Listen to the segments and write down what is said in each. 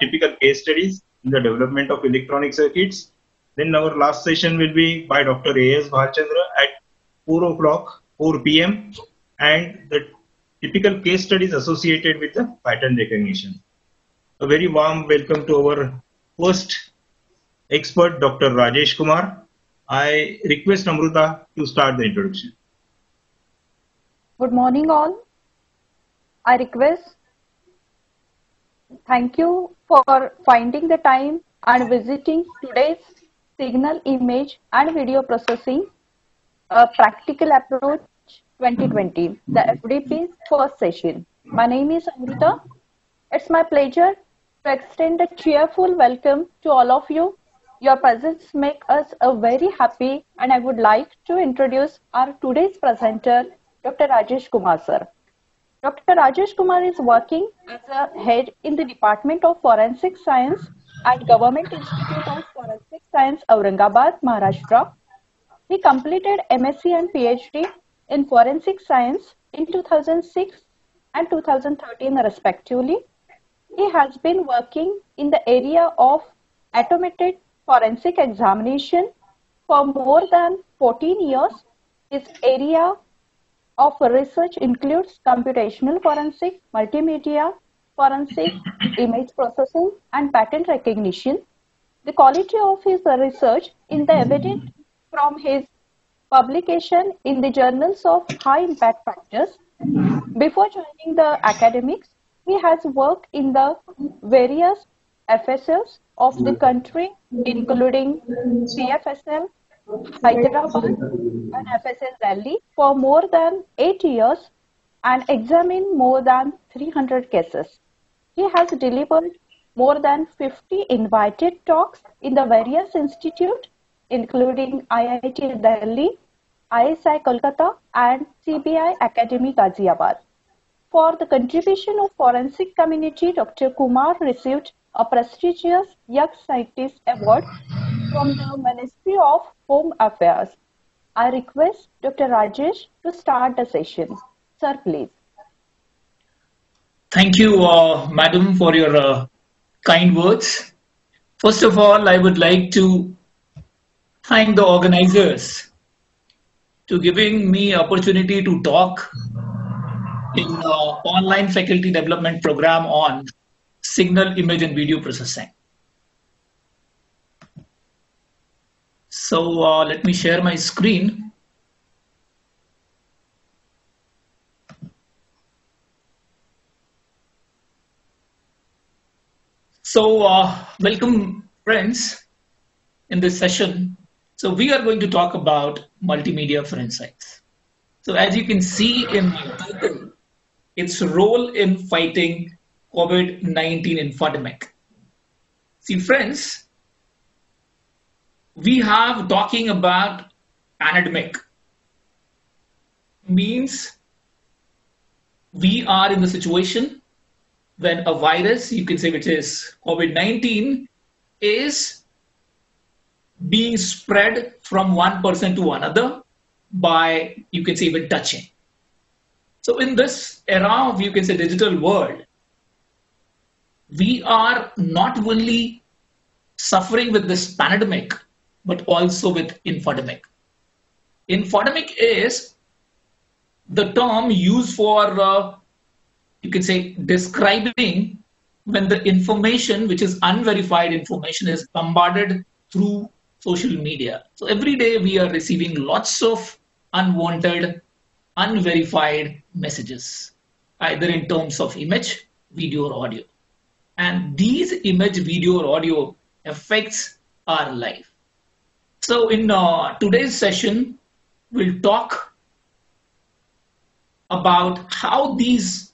typical case studies in the development of electronic circuits. Then our last session will be by Dr. A.S. Bhalchandra at 4 p.m. and the typical case studies associated with the pattern recognition. A very warm welcome to our first expert, Dr. Rajesh Kumar. I request Amruta to start the introduction. Good morning all. I request, thank you for finding the time and visiting today's Signal Image and Video Processing a Practical Approach 2020, the FDP's first session. My name is Amrita. It's my pleasure to extend a cheerful welcome to all of you. Your presence makes us very happy, and I would like to introduce our today's presenter, Dr. Rajesh Kumar sir. Dr. Rajesh Kumar is working as a head in the Department of Forensic Science at Government Institute of Forensic Science, Aurangabad, Maharashtra. He completed MSc and PhD in Forensic Science in 2006 and 2013 respectively. He has been working in the area of automated forensic examination for more than 14 years. His area of research includes computational forensic, multimedia forensic, image processing, and pattern recognition. The quality of his research is evident from his publication in the journals of high impact factors. Before joining the academics, he has worked in the various FSLs of the country, including CFSL, Hyderabad, and FSL Delhi for more than 8 years and examined more than 300 cases. He has delivered more than 50 invited talks in the various institutes, including IIT Delhi, ISI Kolkata, and CBI Academy Ghaziabad. For the contribution of forensic community, Dr. Kumar received a prestigious Young Scientist Award from the Ministry of Home Affairs. I request Dr. Rajesh to start the session. Sir, please. Thank you, Madam, for your kind words. First of all, I would like to thank the organizers to giving me opportunity to talk in online faculty development program on signal, image, and video processing. So let me share my screen. So welcome friends in this session. So we are going to talk about multimedia forensics. So as you can see in the title, its role in fighting COVID-19 infodemic. See friends, we have talking about pandemic means we are in the situation when a virus, you can say, which is COVID-19, is being spread from one person to another by, you can say, even touching. So in this era of, you can say, digital world, we are not only suffering with this pandemic, but also with infodemic. Infodemic is the term used for, you can say, describing when the information, which is unverified information, is bombarded through social media. So every day we are receiving lots of unwanted, unverified messages, either in terms of image, video, or audio. And these image, video, or audio affects our life. So in today's session, we'll talk about how these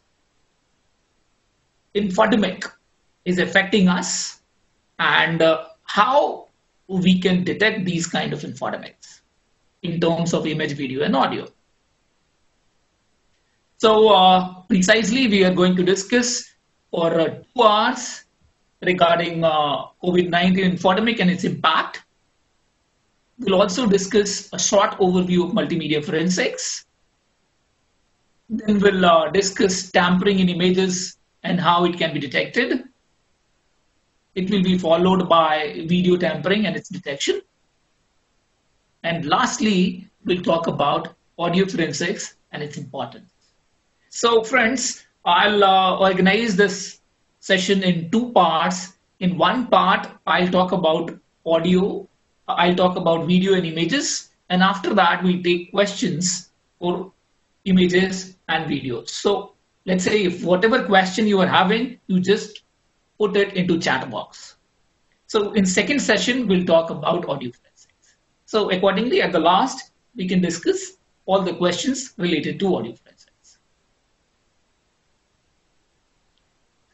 infodemic is affecting us and how we can detect these kind of infodemics in terms of image, video, and audio. So precisely, we are going to discuss for 2 hours regarding COVID-19 infodemic and its impact. We'll also discuss a short overview of multimedia forensics. Then we'll discuss tampering in images and how it can be detected. It will be followed by video tampering and its detection. And lastly, we'll talk about audio forensics and its importance. So friends, I'll organize this session in two parts. In one part, I'll talk about audio, I'll talk about video and images, and after that, we'll take questions for images and videos. So let's say if whatever question you are having, you just put it into chat box. So in second session, we'll talk about audio forensics. So accordingly, at the last, we can discuss all the questions related to audio forensics.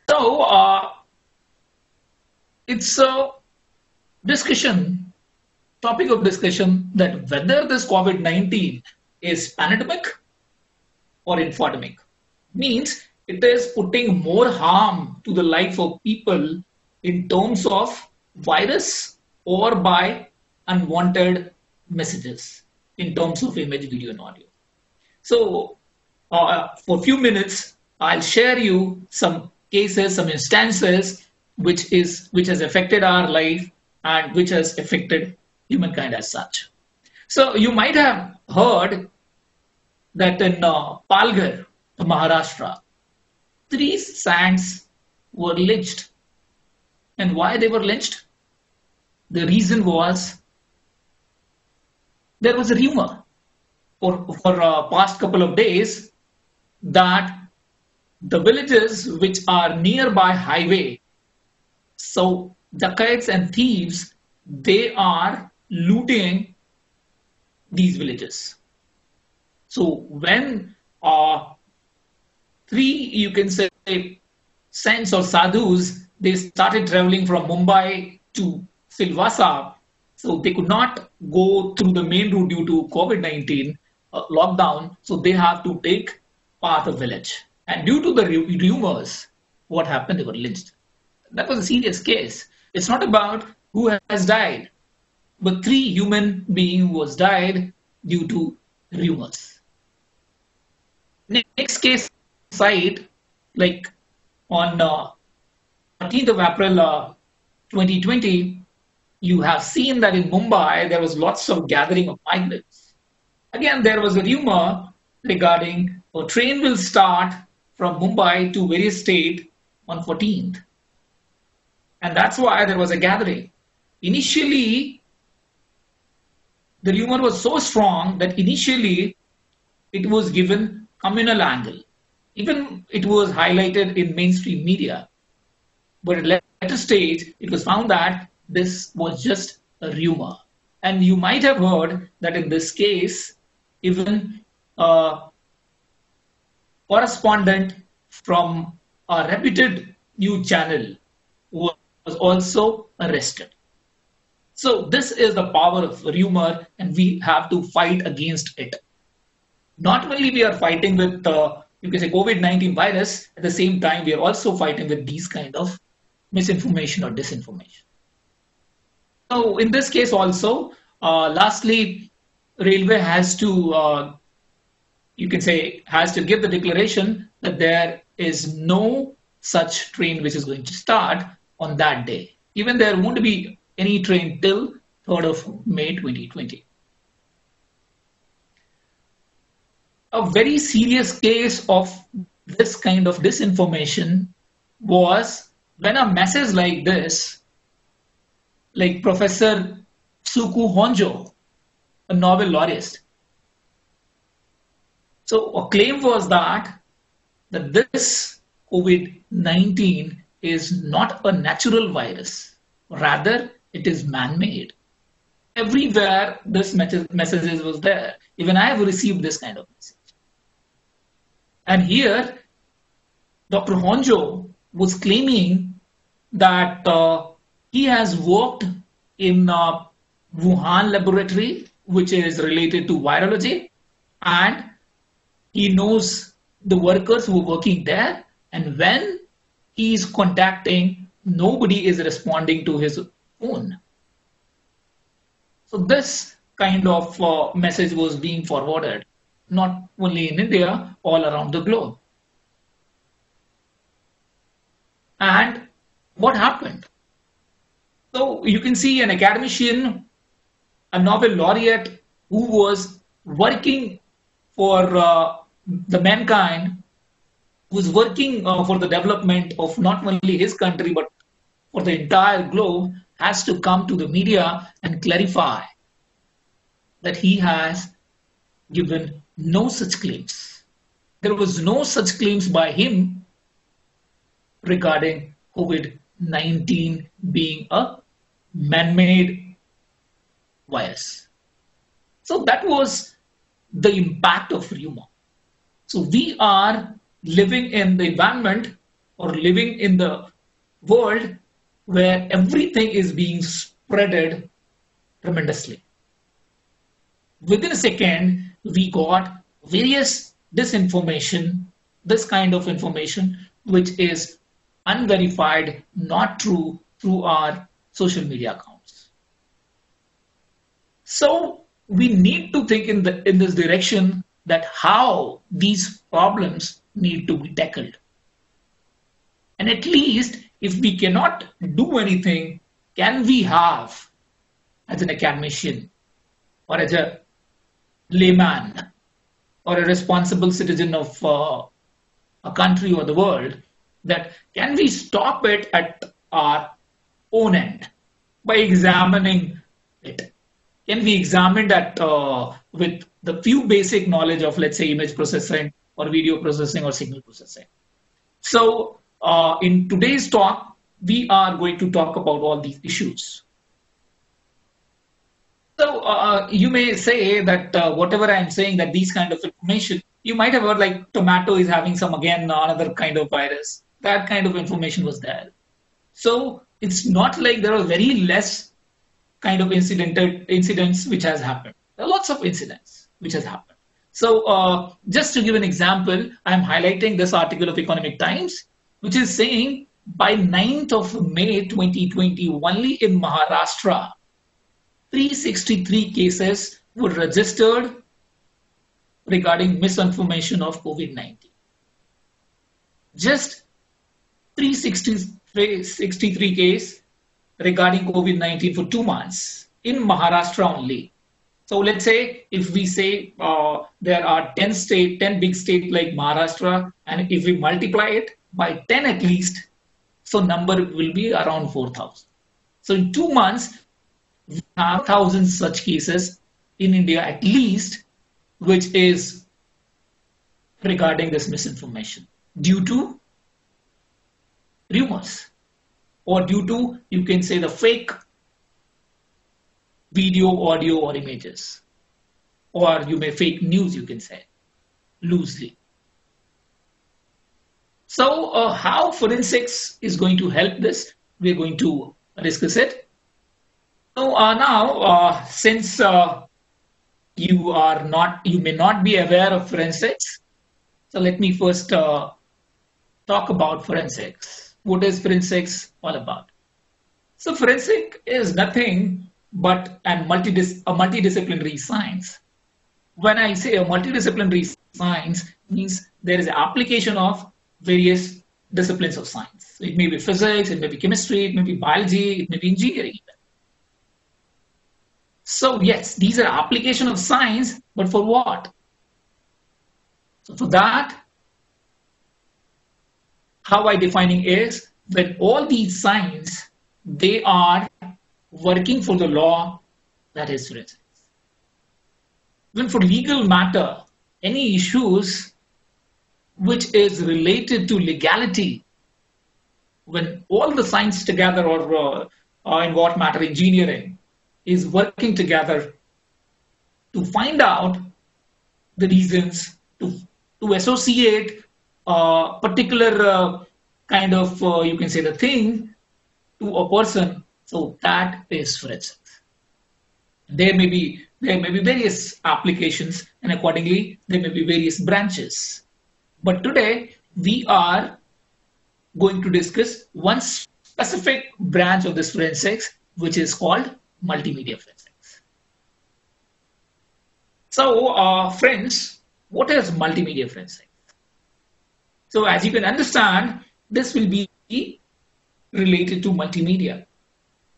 So it's a discussion, topic of discussion, that whether this COVID-19 is pandemic or infodemic. Means it is putting more harm to the life of people in terms of virus or by unwanted messages in terms of image, video, and audio. So for a few minutes, I'll share you some cases, some instances which has affected our life and which has affected humankind as such. So you might have heard that in Palghar, Maharashtra, 3 saints were lynched. And why they were lynched? The reason was there was a rumor for past couple of days that the villages which are nearby highway, so dacoits and thieves, they are looting these villages. So when 3, you can say, saints or sadhus, they started traveling from Mumbai to Silvassa, so they could not go through the main route due to COVID-19 lockdown, so they have to take path of village. And due to the rumors, what happened? They were lynched. That was a serious case. It's not about who has died, but 3 human beings was died due to rumors. Next case site, like on 13th of April 2020, you have seen that in Mumbai there was lots of gathering of migrants. Again, there was a rumor regarding a train will start from Mumbai to various state on 14th. And that's why there was a gathering. Initially, the rumor was so strong that initially it was given communal angle. Even it was highlighted in mainstream media. But at a later stage, it was found that this was just a rumor. And you might have heard that in this case, even a correspondent from a reputed news channel was also arrested. So this is the power of rumor, and we have to fight against it. Not only we are fighting with you can say COVID-19 virus, at the same time we are also fighting with these kind of misinformation or disinformation. So in this case also, lastly, railway has to you can say has to give the declaration that there is no such train which is going to start on that day. Even there won't be any train till 3rd of May 2020. A very serious case of this kind of disinformation was when a message like this, like Professor Suku Honjo, a Nobel laureate. So a claim was that this COVID-19 is not a natural virus, rather it is man-made. Everywhere this messages was there. Even I have received this kind of message. And here, Dr. Honjo was claiming that he has worked in Wuhan laboratory, which is related to virology, and he knows the workers who are working there, and when he is contacting, nobody is responding to his phone. So this kind of message was being forwarded, not only in India, all around the globe. And what happened? So you can see an academician, a Nobel laureate who was working for the mankind, who was working for the development of not only his country but for the entire globe, has to come to the media and clarify that he has given no such claims. There was no such claims by him regarding COVID-19 being a man-made virus. So that was the impact of rumor. So we are living in the environment or living in the world where everything is being spreaded tremendously. Within a second, we got various disinformation, this kind of information, which is unverified, not true, through our social media accounts. So we need to think in this direction that how these problems need to be tackled. And at least if we cannot do anything, can we have, as an academician or as a layman or a responsible citizen of a country or the world, that can we stop it at our own end by examining it? Can we examine that with the few basic knowledge of, let's say, image processing or video processing or signal processing? So in today's talk, we are going to talk about all these issues. So you may say that whatever I'm saying, that these kind of information, you might have heard like tomato is having some, again, another kind of virus. That kind of information was there. So it's not like there are very less kind of incidents which has happened. There are lots of incidents which has happened. So just to give an example, I'm highlighting this article of Economic Times, which is saying by 9th of May 2020, only in Maharashtra, 363 cases were registered regarding misinformation of COVID-19. Just 363 cases regarding COVID-19 for 2 months in Maharashtra only. So let's say if we say there are 10 big states like Maharashtra, and if we multiply it by 10 at least, so number will be around 4,000. So in 2 months, we have 1,000 such cases in India at least, which is regarding this misinformation due to rumors, or due to, you can say, the fake video, audio, or images, or you may fake news, you can say, loosely. So how forensics is going to help this, we're going to discuss it. So now, since you may not be aware of forensics, so let me first talk about forensics. What is forensics all about? So forensic is nothing but a multidisciplinary science. When I say a multidisciplinary science, means there is an application of various disciplines of science. It may be physics, it may be chemistry, it may be biology, it may be engineering. So yes, these are application of science, but for what? So for that, how I defining is that all these science, they are working for the law, that is forensics. When for legal matter, any issues which is related to legality, when all the science together, or in what matter, engineering, is working together to find out the reasons, to associate a particular kind of, you can say, the thing to a person. So that is forensics. There may be various applications, and accordingly there may be various branches. But today we are going to discuss one specific branch of this forensics, which is called multimedia forensics. So friends, what is multimedia forensics? So as you can understand, this will be related to multimedia.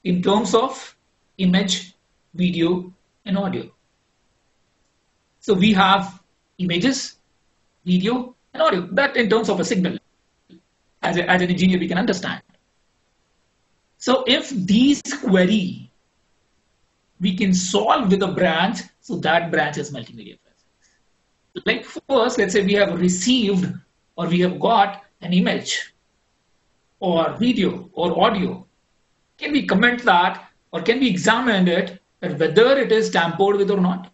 in terms of image, video, and audio. So we have images, video, and audio. That in terms of a signal, as an engineer, we can understand. So if these query we can solve with a branch, so that branch is multimedia forensics. Like first, let's say we have received or we have got an image or video or audio. Can we comment that, or can we examine it, that whether it is tampered with or not?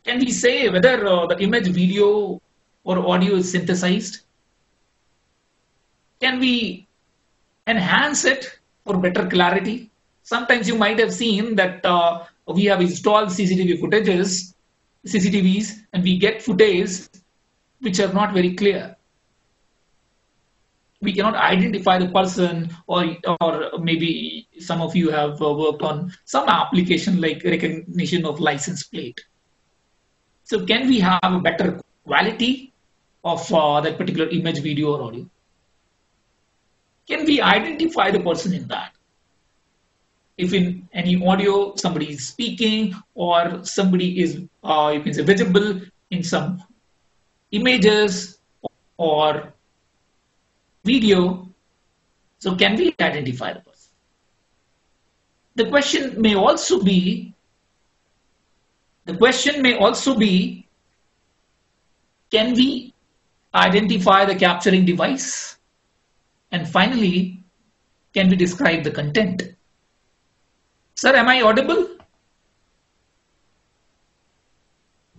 Can we say whether the image, video, or audio is synthesized? Can we enhance it for better clarity? Sometimes you might have seen that we have installed CCTVs, and we get footage which are not very clear. We cannot identify the person, or maybe some of you have worked on some application like recognition of license plate. So can we have a better quality of that particular image, video, or audio? Can we identify the person in that? If in any audio somebody is speaking, or somebody is you can say visible in some images or video, so can we identify the person? The question may also be, can we identify the capturing device? And finally, can we describe the content? Sir, am I audible?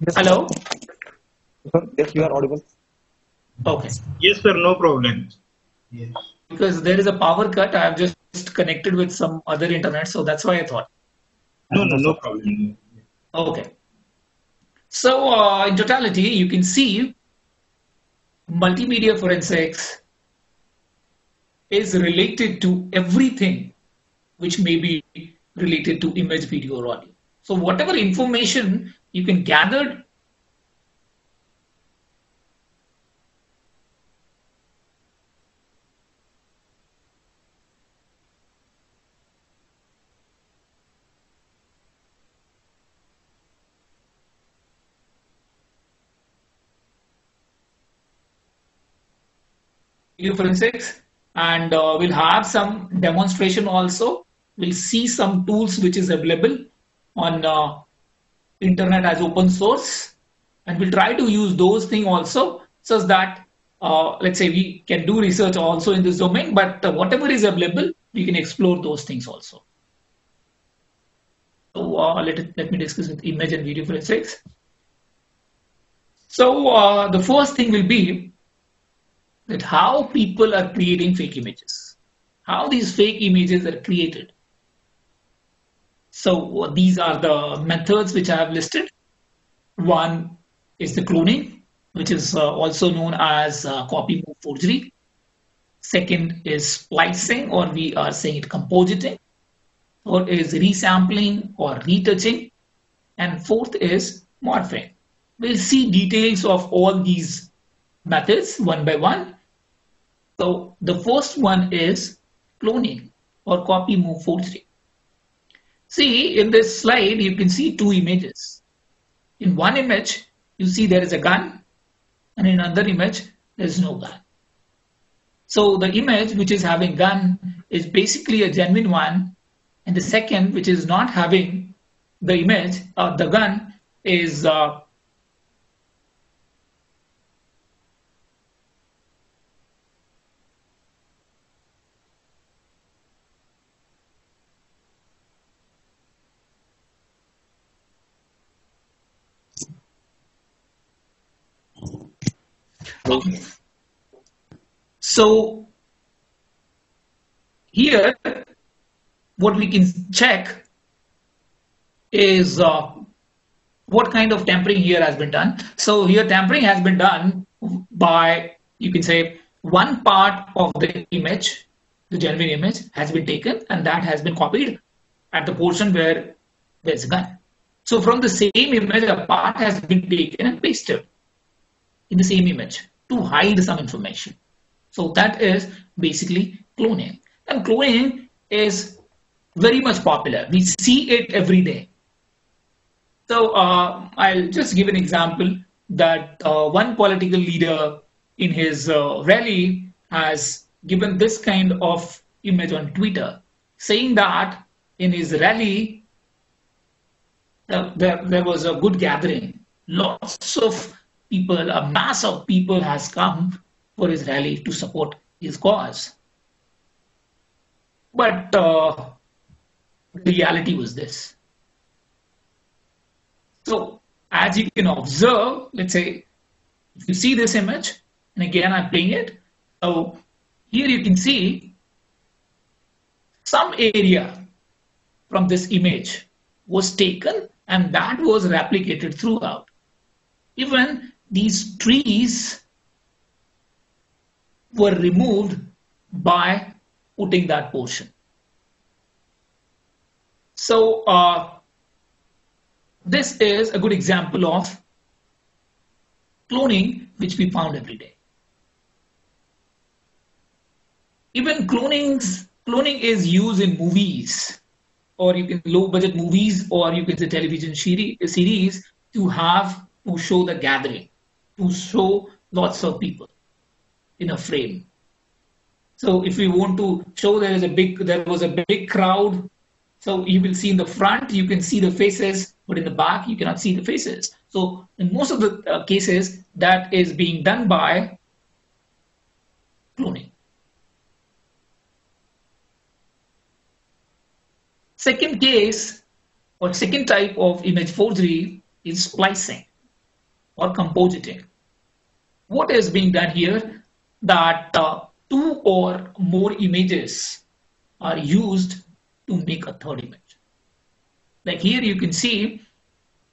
Yes, Hello? sir. Yes, you are audible. Okay. Yes, sir, no problem. Yes. Because there is a power cut, I have just connected with some other internet, so that's why I thought. No problem. Okay. So in totality, you can see multimedia forensics is related to everything which may be related to image, video, or audio. So whatever information you can gather video forensics, and we'll have some demonstration also. We'll see some tools which is available on internet as open source, and we'll try to use those things also, so that let's say we can do research also in this domain, but whatever is available, we can explore those things also. So let me discuss with image and video forensics. So the first thing will be that how people are creating fake images, how these fake images are created. So these are the methods which I have listed. One is the cloning, which is also known as copy move forgery. Second is splicing, or we are saying it compositing. Third is resampling or retouching. And fourth is morphing. We'll see details of all these methods one by one. So the first one is cloning or copy move forgery. See, in this slide, you can see two images. In one image, you see there is a gun, and in another image, there is no gun. So the image which is having gun is basically a genuine one, and the second, which is not having the image, the gun, is okay. So here, what we can check is what kind of tampering here has been done. So here tampering has been done by, you can say, one part of the image, the genuine image, has been taken, and that has been copied at the portion where there's a gun. So from the same image, a part has been taken and pasted in the same image to hide some information. So that is basically cloning. And cloning is very much popular. We see it every day. So I'll just give an example that one political leader in his rally has given this kind of image on Twitter, saying that in his rally there was a good gathering. Lots of people, a mass of people has come for his rally to support his cause. But the reality was this. So as you can observe, let's say, if you see this image, and again I'm playing it, so here you can see some area from this image was taken and that was replicated throughout. Even these trees were removed by putting that portion. So this is a good example of cloning which we found every day. Even cloning is used in movies, or you can low budget movies, or you can say television series to show the gathering, to show lots of people in a frame. So if we want to show there was a big crowd, so you will see in the front, you can see the faces, but in the back, you cannot see the faces. So in most of the cases, that is being done by cloning. Second case, or second type of image forgery is splicing or compositing. What is being done here? That two or more images are used to make a third image. Like here you can see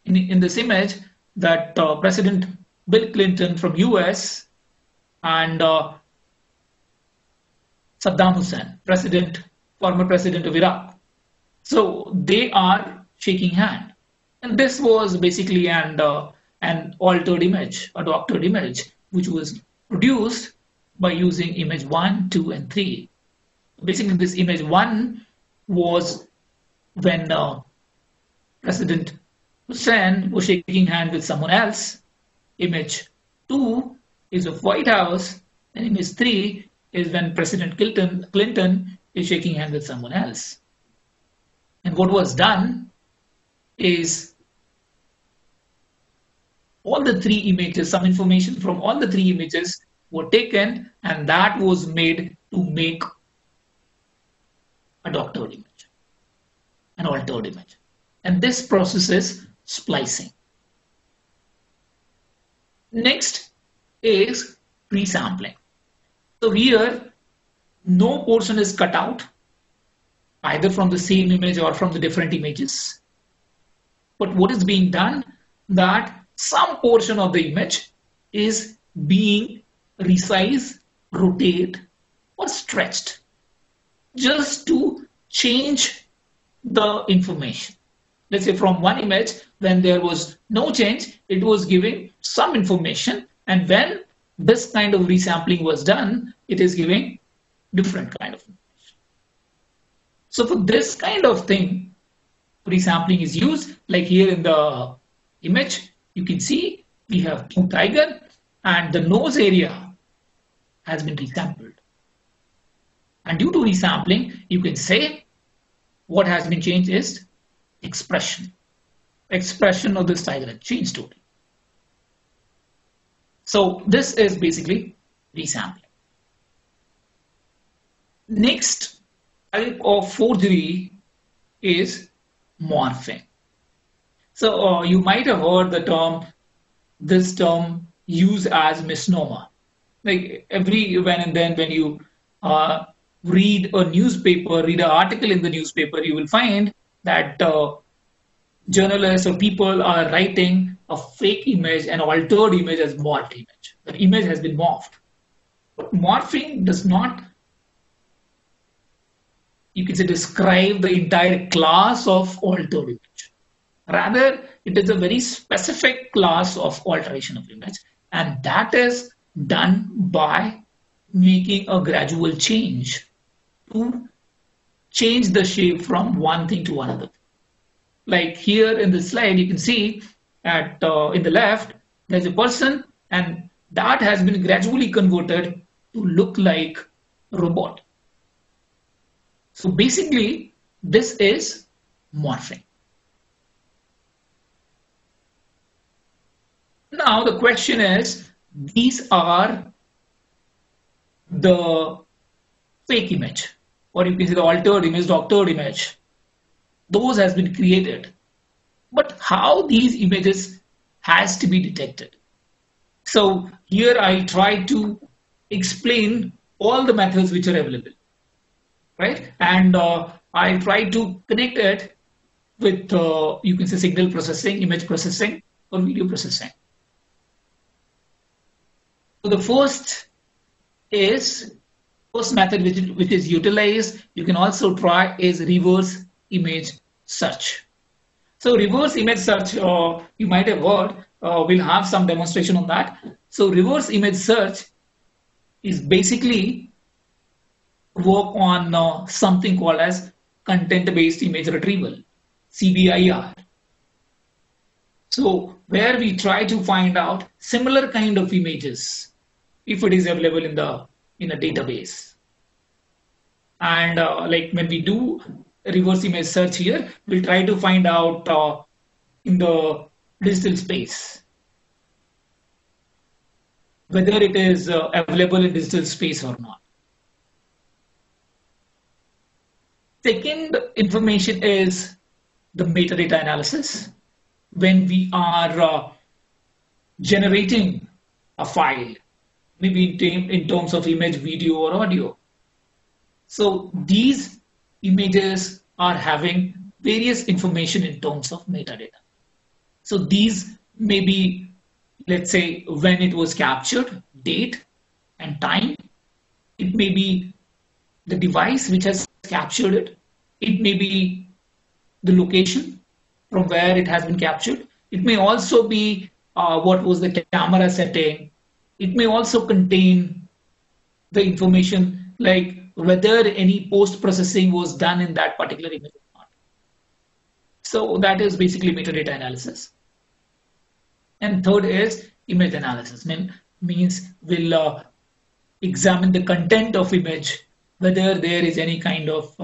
in this image that President Bill Clinton from US and Saddam Hussein, former president of Iraq. So they are shaking hand. And this was basically an altered image, a doctored image, which was produced by using image 1, 2, and 3. Basically, this image 1 was when President Hussein was shaking hand with someone else. Image 2 is of White House, and image 3 is when President Clinton is shaking hand with someone else. And what was done is all the three images, some information from all the three images were taken, and that was made to make a doctored image, an altered image. And this process is splicing. Next is resampling. So here, no portion is cut out, either from the same image or from the different images. But what is being done, that some portion of the image is being resized, rotated, or stretched just to change the information. Let's say from one image, when there was no change, it was giving some information, and when this kind of resampling was done, it is giving different kind of information. So for this kind of thing, resampling is used. Like here in the image, you can see we have two tigers, and the nose area has been resampled. And due to resampling, you can say what has been changed is expression. Expression of this tiger has changed totally. So this is basically resampling. Next type of forgery is morphing. So you might have heard the term, this term used as misnomer. Like every when and then when you read a newspaper, read an article in the newspaper, you will find that journalists or people are writing a fake image, an altered image as morphed image. The image has been morphed. But morphing does not, you can say, describe the entire class of altered image. Rather, it is a very specific class of alteration of image, and that is done by making a gradual change to change the shape from one thing to another. Like here in the slide, you can see at in the left, there's a person, and that has been gradually converted to look like a robot. So basically, this is morphing. Now the question is, these are the fake image, or you can say the altered image, doctored image. Those has been created. But how these images has to be detected? So here I try to explain all the methods which are available, right? And I try to connect it with, you can say, signal processing, image processing, or video processing. So the first method which is utilized, you can also try, is reverse image search. So reverse image search, you might have heard, we'll have some demonstration on that. So reverse image search is basically work on something called as content-based image retrieval, CBIR. So where we try to find out similar kind of images if it is available in a database. And like when we do reverse image search here, we'll try to find out in the digital space whether it is available in digital space or not. Second information is the metadata analysis. When we are generating a file, maybe in terms of image, video, or audio. So these images are having various information in terms of metadata. So these may be, let's say, when it was captured, date and time. It may be the device which has captured it. It may be the location from where it has been captured. It may also be what was the camera setting. It may also contain the information like whether any post-processing was done in that particular image or not. So that is basically metadata analysis. And third is image analysis. Means we'll examine the content of image, whether there is any kind of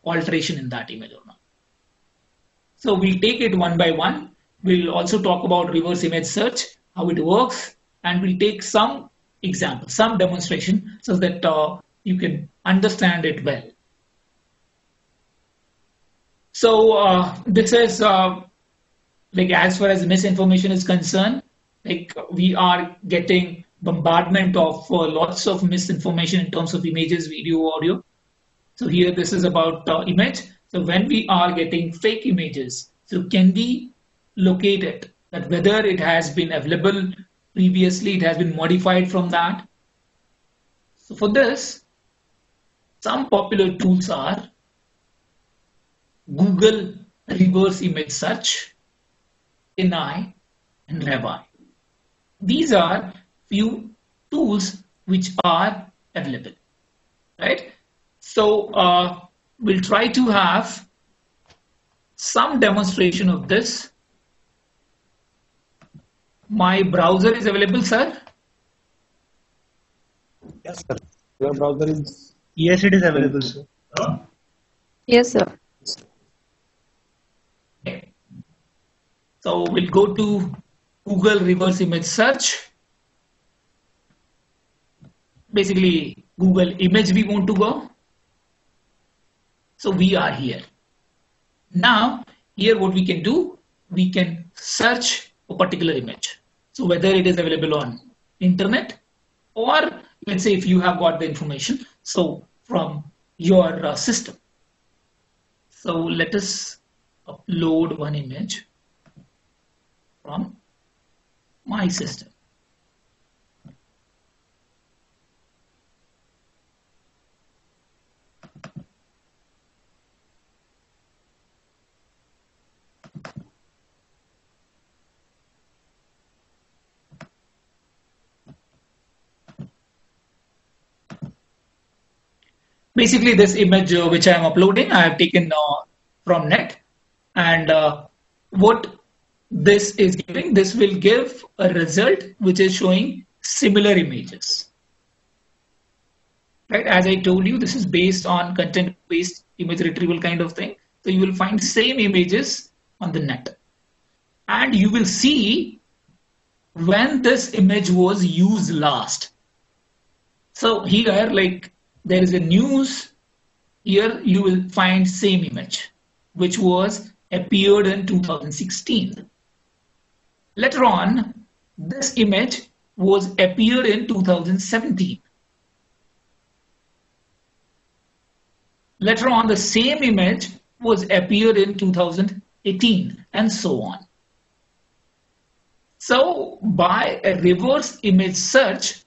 alteration in that image or not. So we'll take it one by one. We'll also talk about reverse image search, how it works, and we'll take some examples, some demonstration, so that you can understand it well. So this is like as far as misinformation is concerned, like we are getting bombardment of lots of misinformation in terms of images, video, audio. So here this is about image. So when we are getting fake images, so can we locate it, that whether it has been available previously, it has been modified from that. So for this, some popular tools are Google reverse image search, NI, and Revi. These are few tools which are available, right? So we'll try to have some demonstration of this. My browser is available, sir? Yes, sir. Your browser is. Yes, it is available, sir. Yes, sir. Okay. So we'll go to Google reverse image search. Basically, Google image we want to go. So we are here. Now, here what we can do, we can search a particular image. So whether it is available on internet, or let's say if you have got the information, so from your system. So let us upload one image from my system. basically this image which I am uploading, I have taken from net, and what this is giving, this will give a result which is showing similar images. Right, as I told you, this is based on content-based image retrieval kind of thing. So you will find same images on the net, and you will see when this image was used last. So here, like there is a news. Here you will find same image, which was appeared in 2016. Later on, this image was appeared in 2017. Later on, the same image was appeared in 2018, and so on. So by a reverse image search,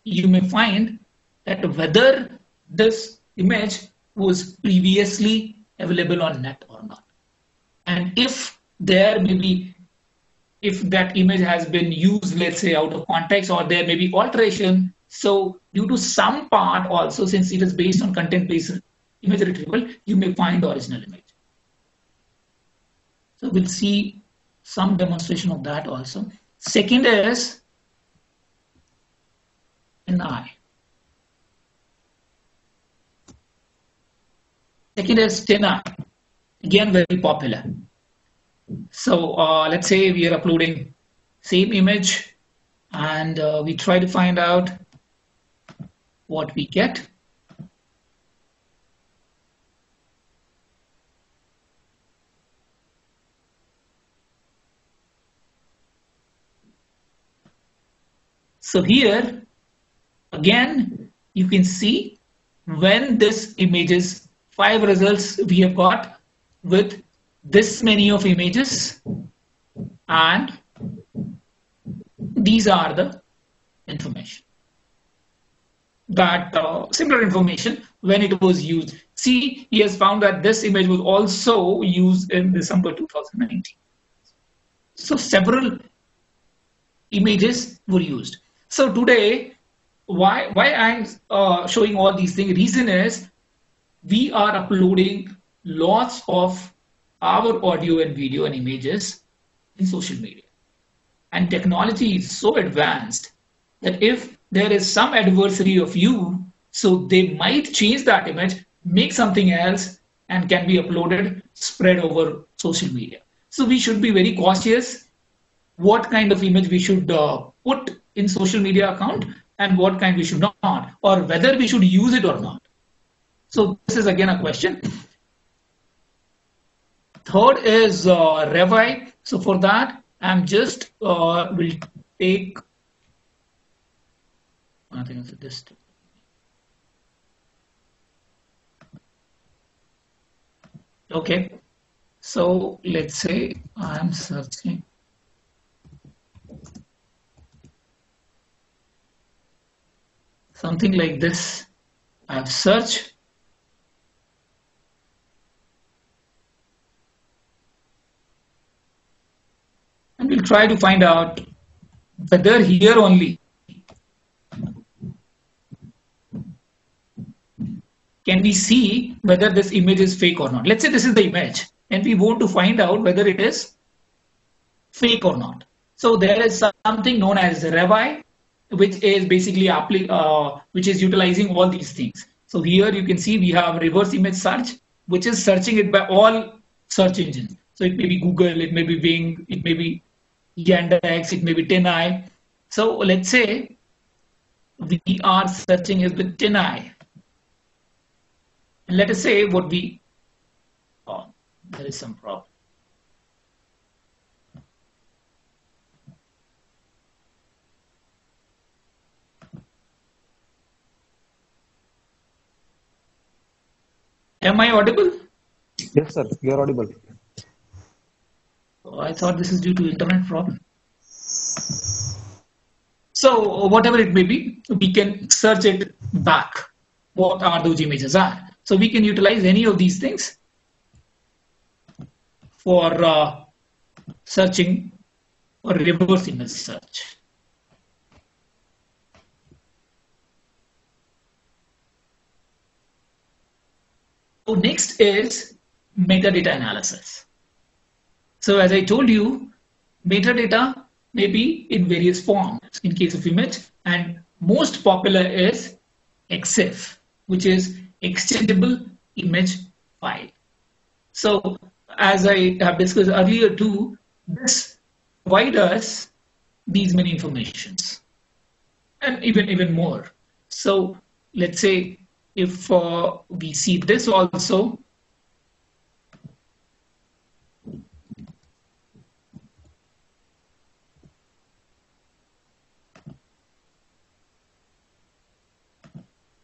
you may find that whether this image was previously available on net or not. And if there may be, if that image has been used, let's say out of context, or there may be alteration, so due to some part also, since it is based on content-based image retrieval, you may find the original image. So we'll see some demonstration of that also. Second is TinEye. Second is TinEye, again very popular. So let's say we are uploading same image, and we try to find out what we get. So here, again, you can see when this images, 5 results we have got with this many of images, and these are the information. That similar information when it was used. See, he has found that this image was also used in December 2019. So several images were used. So today, why I'm showing all these things? Reason is we are uploading lots of our audio and video and images in social media, and technology is so advanced that if there is some adversary of you, so they might change that image, make something else, and can be uploaded, spread over social media. So we should be very cautious what kind of image we should put in social media account and what kind we should not, or whether we should use it or not. So this is again a question. Third is Revi. So for that, I'm just will take, I think it's this. Okay, so let's say I'm searching. Something like this. I've searched. And we'll try to find out whether here only can we see whether this image is fake or not. Let's say this is the image, and we want to find out whether it is fake or not. So there is something known as Revi, which is basically which is utilizing all these things. So here you can see we have reverse image search, which is searching it by all search engines. So it may be Google, it may be Bing, it may be Yandex, it may be TinEye. So let's say we are searching it with TinEye. And let us say what we, there is some problem. Am I audible? Yes, sir. You are audible. Oh, I thought this is due to internet problem. So whatever it may be, we can search it back. What are those images are? So we can utilize any of these things for searching or reverse image search. So next is metadata analysis. So as I told you, metadata may be in various forms in case of image, and most popular is EXIF, which is extendable image file. So as I have discussed earlier too, this provides us these many informations and even more. So let's say if we see this also,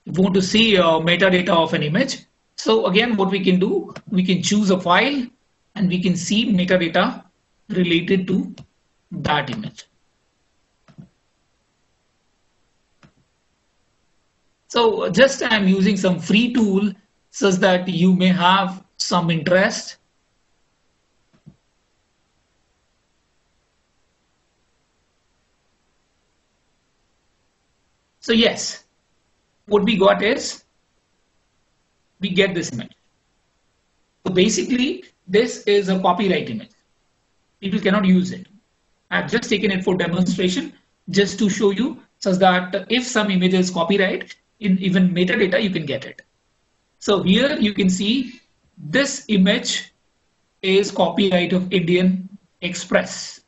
if we want to see metadata of an image. So again, what we can do, we can choose a file and we can see metadata related to that image. So just I'm using some free tool such that you may have some interest. So yes, what we got is, we get this image. So basically, this is a copyright image. People cannot use it. I've just taken it for demonstration, just to show you, such that if some image is copyright, in even metadata, you can get it. So here you can see this image is copyright of Indian Express.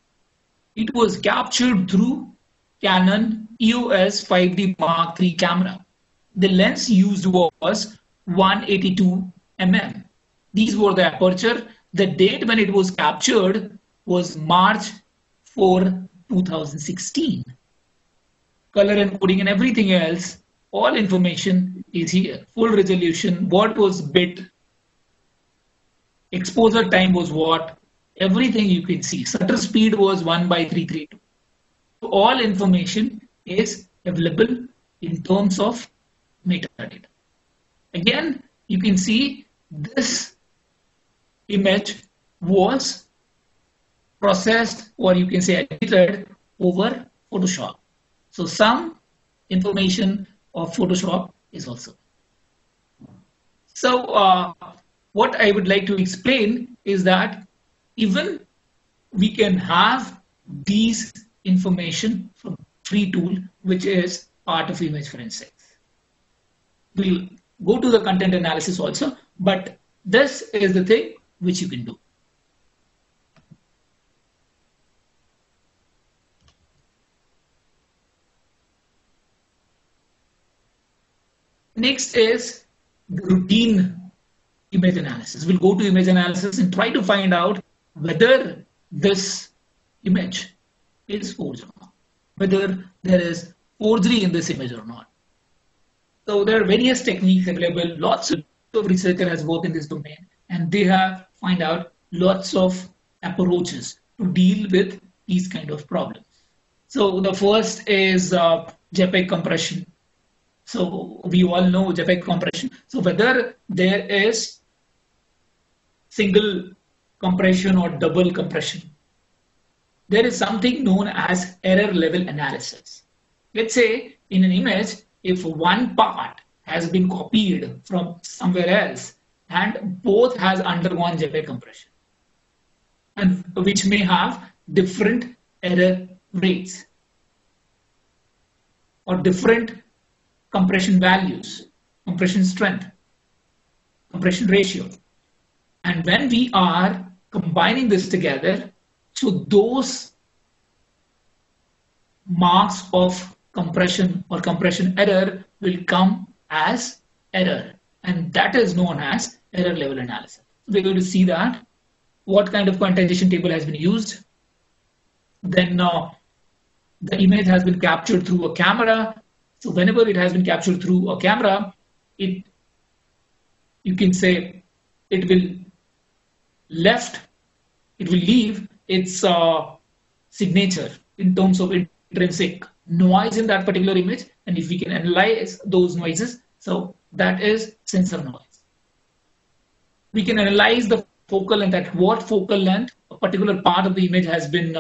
It was captured through Canon EOS 5D Mark III camera. The lens used was 182 mm. These were the aperture. The date when it was captured was March 4, 2016. Color encoding and everything else, all information is here. Full resolution, what was bit, exposure time was what, everything you can see. Shutter speed was 1/332. So all information is available in terms of metadata. Again, you can see this image was processed, or you can say edited over Photoshop. So some information of Photoshop is also. So what I would like to explain is that even we can have these information from free tool, which is part of image forensics. We'll go to the content analysis also, but this is the thing which you can do. Next is the routine image analysis. We'll go to image analysis and try to find out whether this image is forged or not, whether there is forgery in this image or not. So there are various techniques available. Lots of researchers has worked in this domain, and they have find out lots of approaches to deal with these kind of problems. So the first is Jpeg compression. So we all know Jpeg compression. So whether there is single compression or double compression, there is something known as error level analysis. Let's say in an image, if one part has been copied from somewhere else and both has undergone Jpeg compression, and which may have different error rates or different compression values, compression strength, compression ratio. And when we are combining this together, so those marks of compression or compression error will come as error, and that is known as error level analysis. We're going to see that what kind of quantization table has been used. Then the image has been captured through a camera. So whenever it has been captured through a camera, you can say it will leave its signature in terms of intrinsic noise in that particular image. And if we can analyze those noises, so that is sensor noise. We can analyze the focal length, at what focal length a particular part of the image has been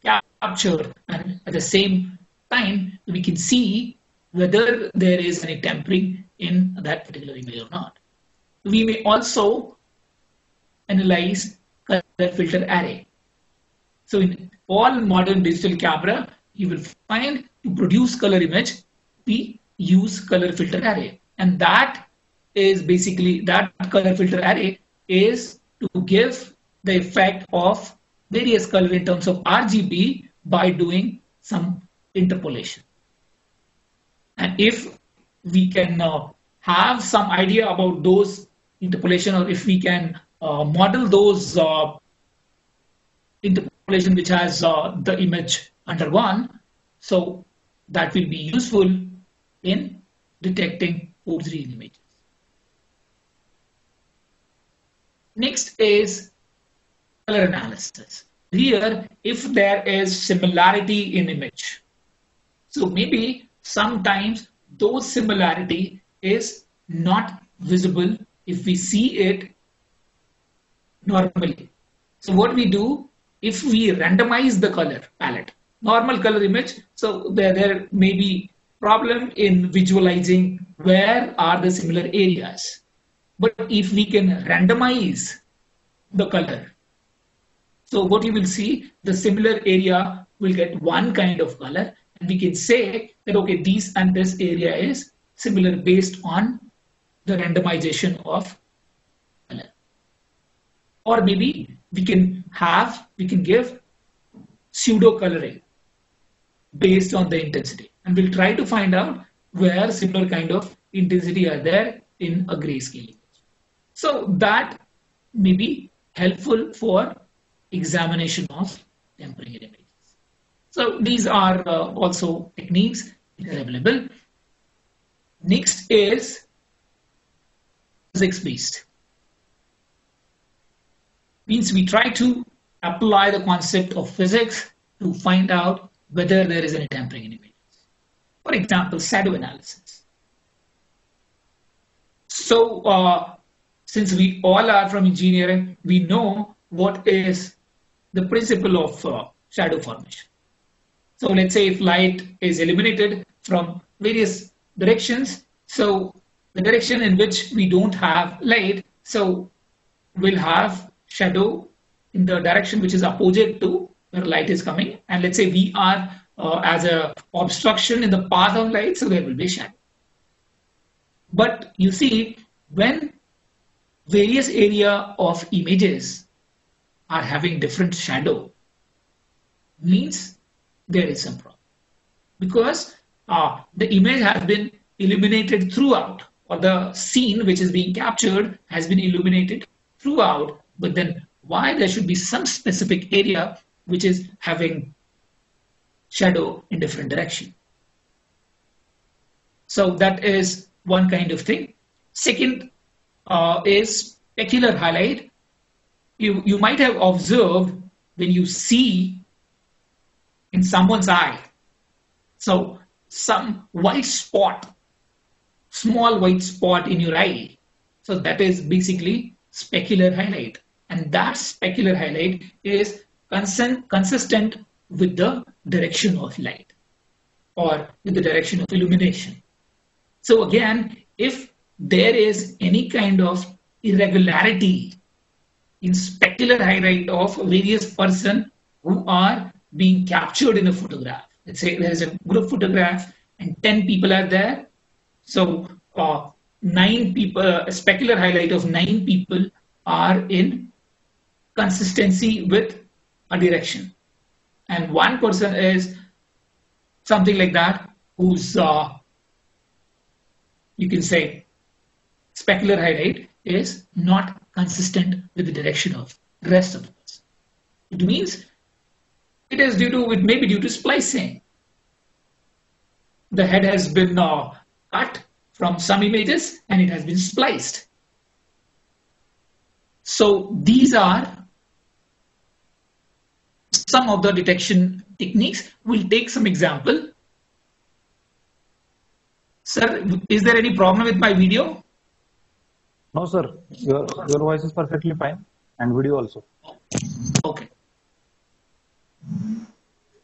captured, and at the same time we can see whether there is any tempering in that particular image or not. we may also analyze color filter array. So in all modern digital camera, you will find to produce color image, we use color filter array. And that is basically, that color filter array is to give the effect of various color in terms of RGB by doing some interpolation. And if we can have some idea about those interpolation, or if we can model those interpolation which has the image undergone, so that will be useful in detecting forgery in images. Next is color analysis. Here, if there is similarity in image, so maybe sometimes those similarity is not visible if we see it normally. So what we do, if we randomize the color palette, normal color image, so there may be problem in visualizing where are the similar areas. But if we can randomize the color, so what you will see, the similar area will get one kind of color, and we can say that, okay, this and this area is similar based on the randomization of color. Or maybe we can give pseudo coloring based on the intensity, and we'll try to find out where similar kind of intensity are there in a grayscale image. So that may be helpful for examination of tempering in images. So these are also techniques that are available. Next is physics-based. Means we try to apply the concept of physics to find out whether there is any tampering in images. For example, shadow analysis. So since we all are from engineering, we know what is the principle of shadow formation. So let's say if light is illuminated from various directions, so the direction in which we don't have light, so we'll have shadow in the direction which is opposite to where light is coming. And let's say we are as a obstruction in the path of light, so there will be shadow. But you see, when various area of images are having different shadow, means there is some problem, because the image has been illuminated throughout, or the scene which is being captured has been illuminated throughout, but then why there should be some specific area which is having shadow in different direction? So that is one kind of thing. Second is specular highlight. You might have observed when you see in someone's eye, so some white spot, small white spot in your eye, so that is basically specular highlight, and that specular highlight is consistent with the direction of light or with the direction of illumination. So again, if there is any kind of irregularity in specular highlight of various persons who are being captured in a photograph, let's say there is a group photograph and 10 people are there, so 9 people, a specular highlight of 9 people are in consistency with a direction, and one person is something like that who's you can say specular highlight is not consistent with the direction of the rest of the person. It means it is maybe due to splicing. The head has been cut from some images and it has been spliced. So these are some of the detection techniques. We'll take some example. Sir, is there any problem with my video? No, sir. Your voice is perfectly fine, and video also. Okay.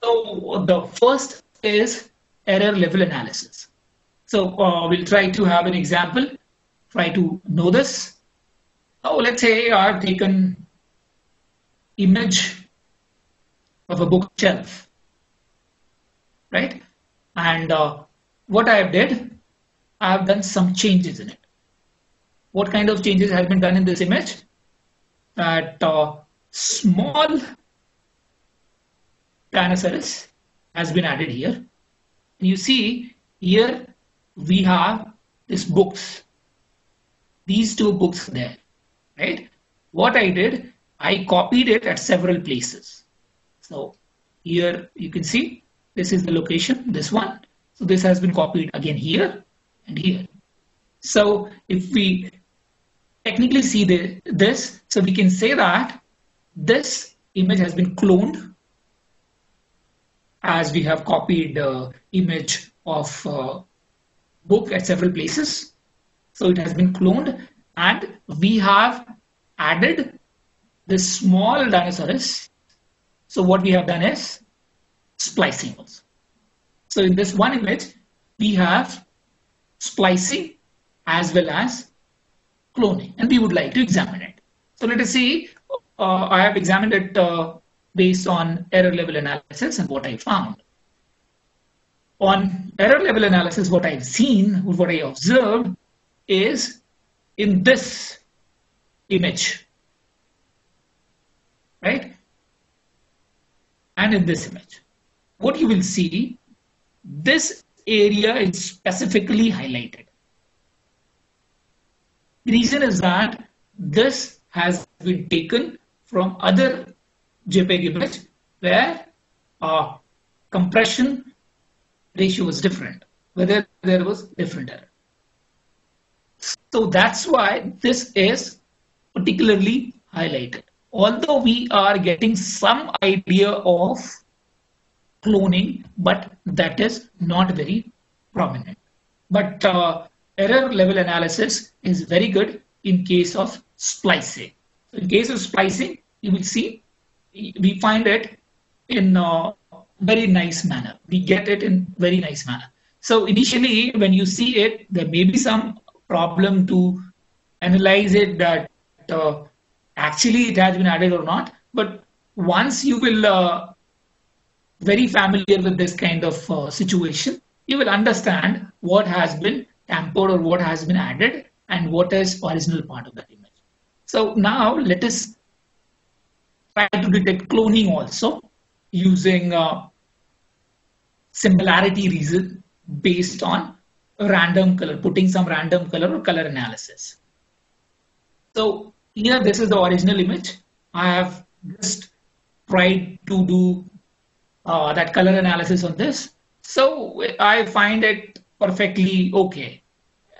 So the first is error level analysis. So we'll try to have an example, try to know this. Now let's say I've taken image of a bookshelf, right? And what I did, I have done some changes in it. What kind of changes have been done in this image? That small Tyrannosaurus has been added here. And you see here we have these books. These two books there, right? What I did, I copied it at several places. So here you can see this is the location, this one. So this has been copied again here and here. So if we technically see this, so we can say that this image has been cloned, as we have copied the image of book at several places. So it has been cloned, and we have added this small Dinosaurus. So what we have done is splicing also. So in this one image, we have splicing as well as cloning, and we would like to examine it. So let us see, I have examined it based on error level analysis and what I found. On error level analysis, what I've seen, what I observed is in this image, right? And in this image, what you will see, this area is specifically highlighted. The reason is that this has been taken from other JPEG image where compression ratio was different, whether there was different error. So that's why this is particularly highlighted. Although we are getting some idea of cloning, but that is not very prominent. But error level analysis is very good in case of splicing. So in case of splicing, you will see we find it in a very nice manner. We get it in very nice manner. So initially, when you see it, there may be some problem to analyze it that actually it has been added or not. But once you will very familiar with this kind of situation, you will understand what has been tampered or what has been added and what is original part of that image. So now let us try to detect cloning also using similarity reason based on random color, putting some random color or color analysis. So here this is the original image. I have just tried to do that color analysis on this. So I find it perfectly okay.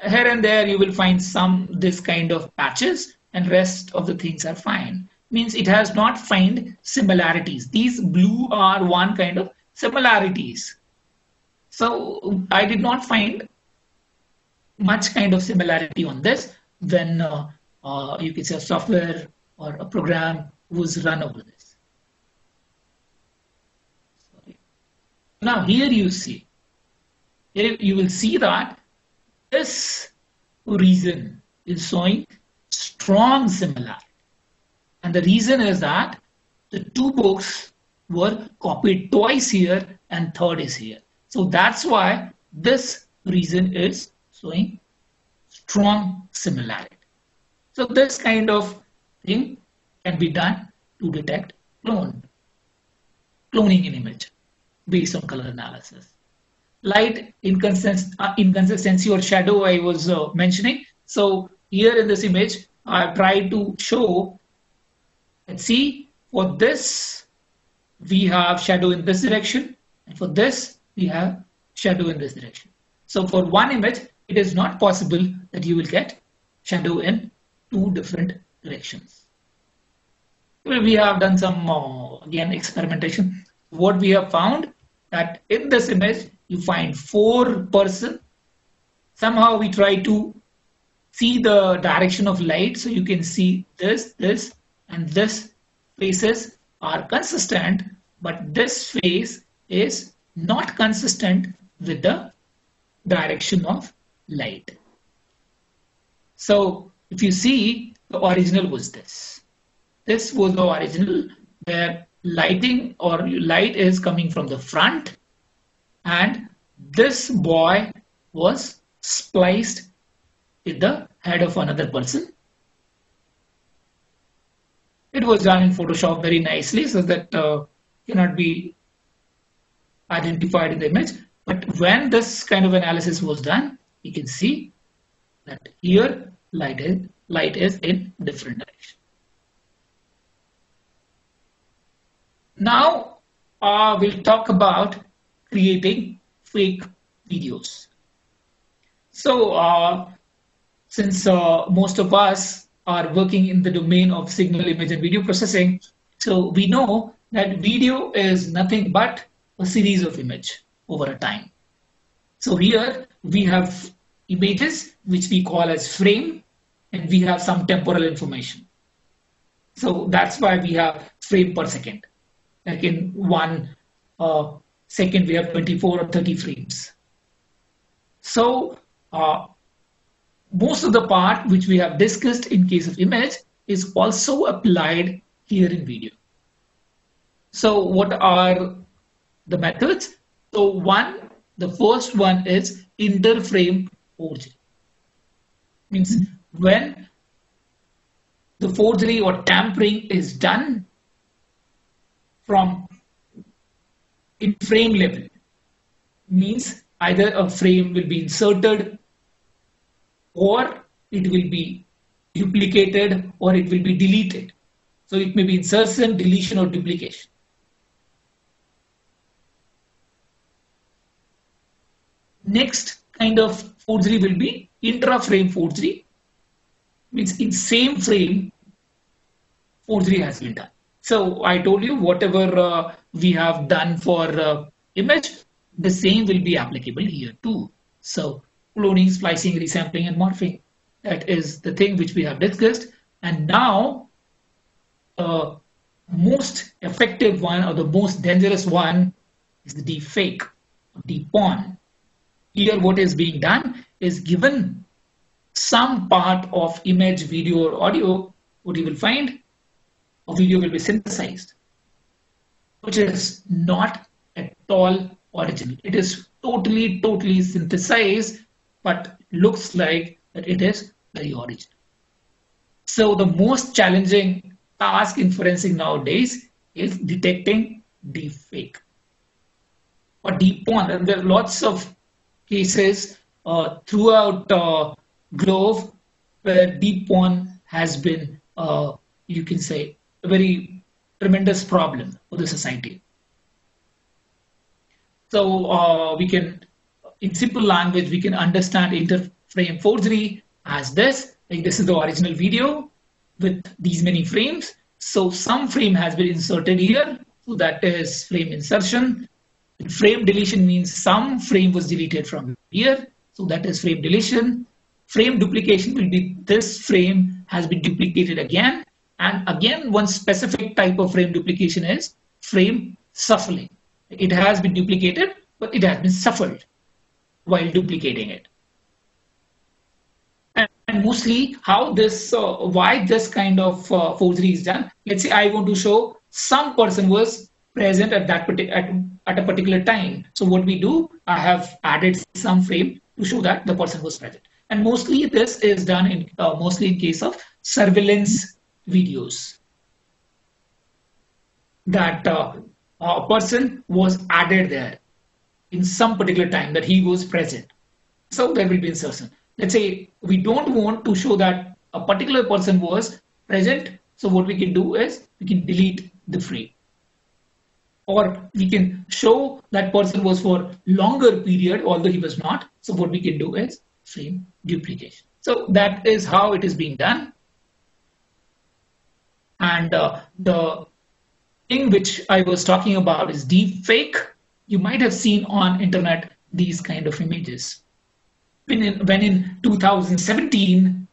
Here and there you will find some this kind of patches and rest of the things are fine. Means it has not find similarities. These blue are one kind of similarities. So I did not find much kind of similarity on this when you can say a software or a program was run over this. Sorry. Now here you see, here you will see that this region is showing strong similarity. And the reason is that the two books were copied twice here and third is here. So that's why this region is showing strong similarity. So this kind of thing can be done to detect cloning in image based on color analysis. Light inconsistency or shadow I was mentioning. So here in this image, I tried to show, let's see, for this, we have shadow in this direction, and for this, we have shadow in this direction. So for one image, it is not possible that you will get shadow in two different directions. We have done some, again, experimentation. What we have found that in this image, you find 4 persons. Somehow we try to see the direction of light. So you can see this, and this faces are consistent, but this face is not consistent with the direction of light. So if you see the original was this. This was the original where lighting or light is coming from the front, and this boy was spliced with the head of another person. It was done in Photoshop very nicely so that cannot be identified in the image. But when this kind of analysis was done, you can see that here light is in different direction. Now we'll talk about creating fake videos. So since most of us are working in the domain of signal, image, and video processing, so we know that video is nothing but a series of image over a time. So here we have images which we call as frame, and we have some temporal information. So that's why we have frame per second. Like in 1 second, we have 24 or 30 frames. So most of the part which we have discussed in case of image is also applied here in video. So what are the methods? So the first one is interframe forgery. Means when the forgery or tampering is done from in frame level, means either a frame will be inserted, or it will be duplicated, or it will be deleted. So it may be insertion, deletion, or duplication. Next kind of forgery will be intra-frame forgery. Means in same frame, forgery has been done. So I told you whatever we have done for image, the same will be applicable here too. So cloning, splicing, resampling, and morphing. That is the thing which we have discussed. And now, most effective one or the most dangerous one is the deep fake, deep pawn. Here what is being done is given some part of image, video, or audio, what you will find, a video will be synthesized, which is not at all original. It is totally synthesized, but looks like that it is very original. So the most challenging task in forensic nowadays is detecting deepfake or deep pawn. And there are lots of cases throughout globe where deep pawn has been, you can say, a very tremendous problem for the society. So we can, in simple language, we can understand interframe forgery as this. Like this is the original video with these many frames. So some frame has been inserted here. So that is frame insertion. Frame deletion means some frame was deleted from here. So that is frame deletion. Frame duplication will be this frame has been duplicated again. And again, one specific type of frame duplication is frame shuffling. It has been duplicated, but it has been shuffled while duplicating it. And mostly how this, why this kind of forgery is done. Let's say I want to show some person was present at that at a particular time. So what we do, I have added some frame to show that the person was present. And mostly this is done in mostly in case of surveillance videos. That a person was added there in some particular time that he was present. So there will be insertion. Let's say we don't want to show that a particular person was present. So what we can do is we can delete the frame. Or we can show that person was for longer period, although he was not. So what we can do is frame duplication. So that is how it is being done. And the thing which I was talking about is deep fake. You might have seen on internet these kind of images. When in 2017,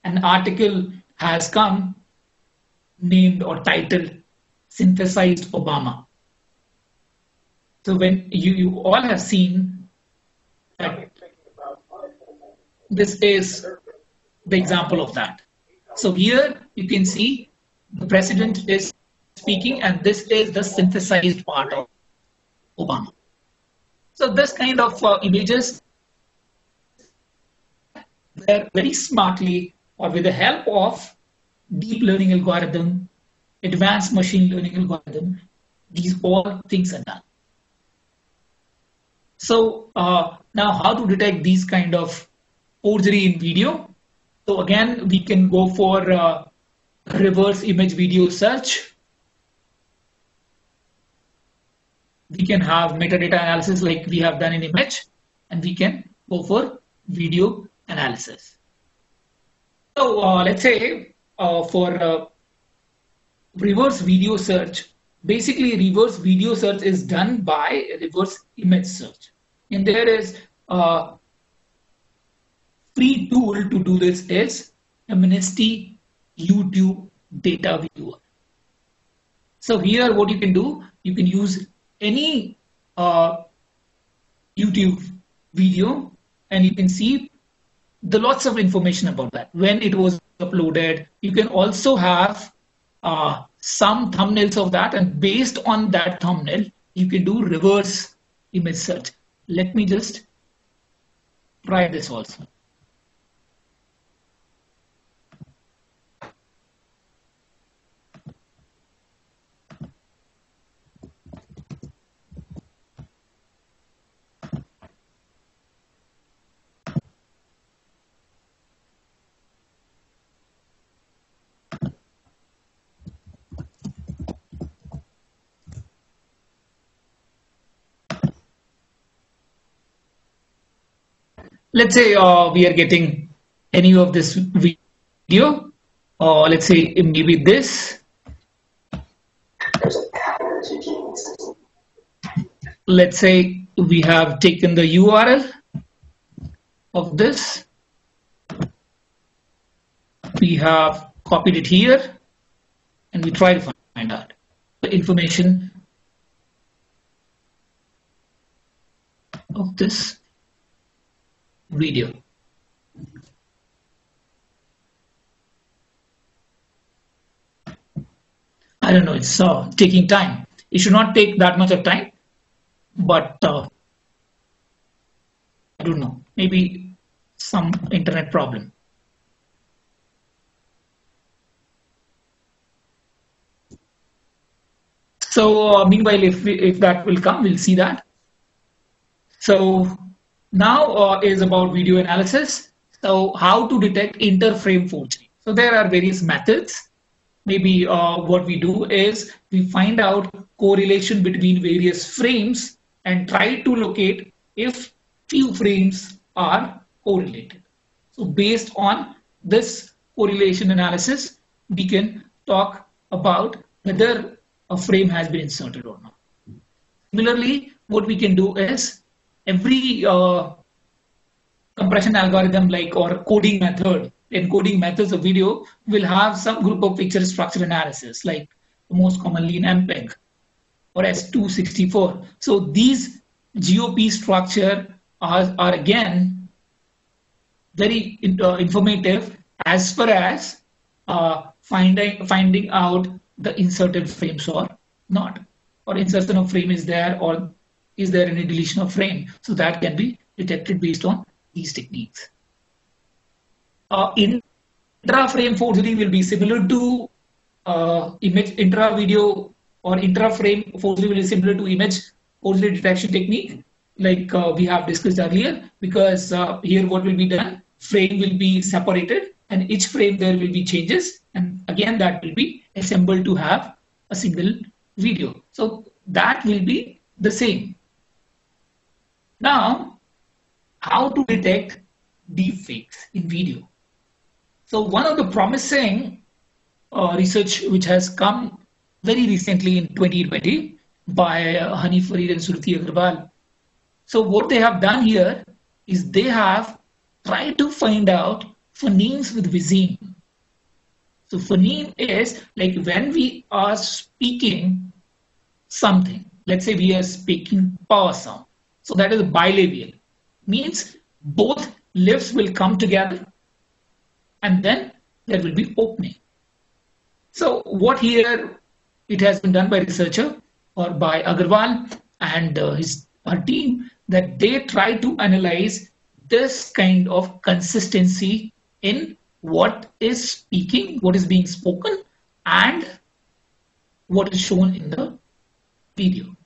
an article has come named or titled Synthesized Obama. So when you all have seen that this is the example of that. So here you can see the president is speaking, and this is the synthesized part of Obama. So this kind of images were very smartly, or with the help of deep learning algorithm, advanced machine learning algorithm, these all things are done. So now how to detect these kind of forgery in video? So again, we can go for reverse image video search. We can have metadata analysis like we have done in image, and we can go for video analysis. So let's say for reverse video search, basically reverse video search is done by reverse image search. And there is a free tool to do this is Amnesty YouTube Data Viewer. So here what you can do, you can use any YouTube video and you can see the lots of information about that, when it was uploaded. You can also have some thumbnails of that, and based on that thumbnail, you can do reverse image search. Let me just try this also. Let's say we are getting any of this video, let's say maybe this. Let's say we have taken the URL of this. We have copied it here and we try to find out the information of this video. I don't know, it's taking time. It should not take that much of time, but I don't know, maybe some internet problem. So meanwhile, if that will come, we'll see that. So now is about video analysis. So how to detect inter-frame forgery. So there are various methods. Maybe what we do is we find out correlation between various frames and try to locate if few frames are correlated. So based on this correlation analysis, we can talk about whether a frame has been inserted or not. Similarly, what we can do is every compression algorithm like or coding method, encoding methods of video will have some group of picture structure analysis, like most commonly in MPEG or S264. So these GOP structure are again very informative as far as finding out the inserted frames or not, or insertion of frame is there, or is there any deletion of frame. So that can be detected based on these techniques. Intra-frame forgery will be similar to image intra-video, or intra-frame forgery will be similar to image forgery detection technique, like we have discussed earlier, because here what will be done, frame will be separated and each frame there will be changes, and again that will be assembled to have a single video. So that will be the same. Now, how to detect deepfakes in video? So one of the promising research which has come very recently in 2020 by Hani Farid and Suruti Agrawal. So what they have done here is they have tried to find out phonemes with Vizine. So phoneme is like when we are speaking something, let's say we are speaking power sound. So that is bilabial, means both lips will come together and then there will be opening. So what here it has been done by researcher or by Agarwal and her team, that they try to analyze this kind of consistency in what is speaking, what is being spoken, and what is shown in the video.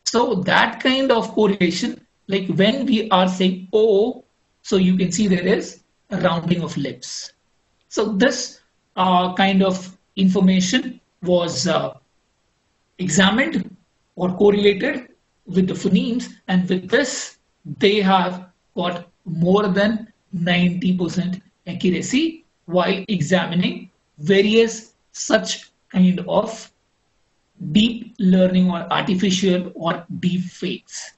So that kind of correlation, like when we are saying oh, so you can see there is a rounding of lips. So this kind of information was examined or correlated with the phonemes, and with this they have got more than 90% accuracy while examining various such kind of deep learning or artificial or deep fakes.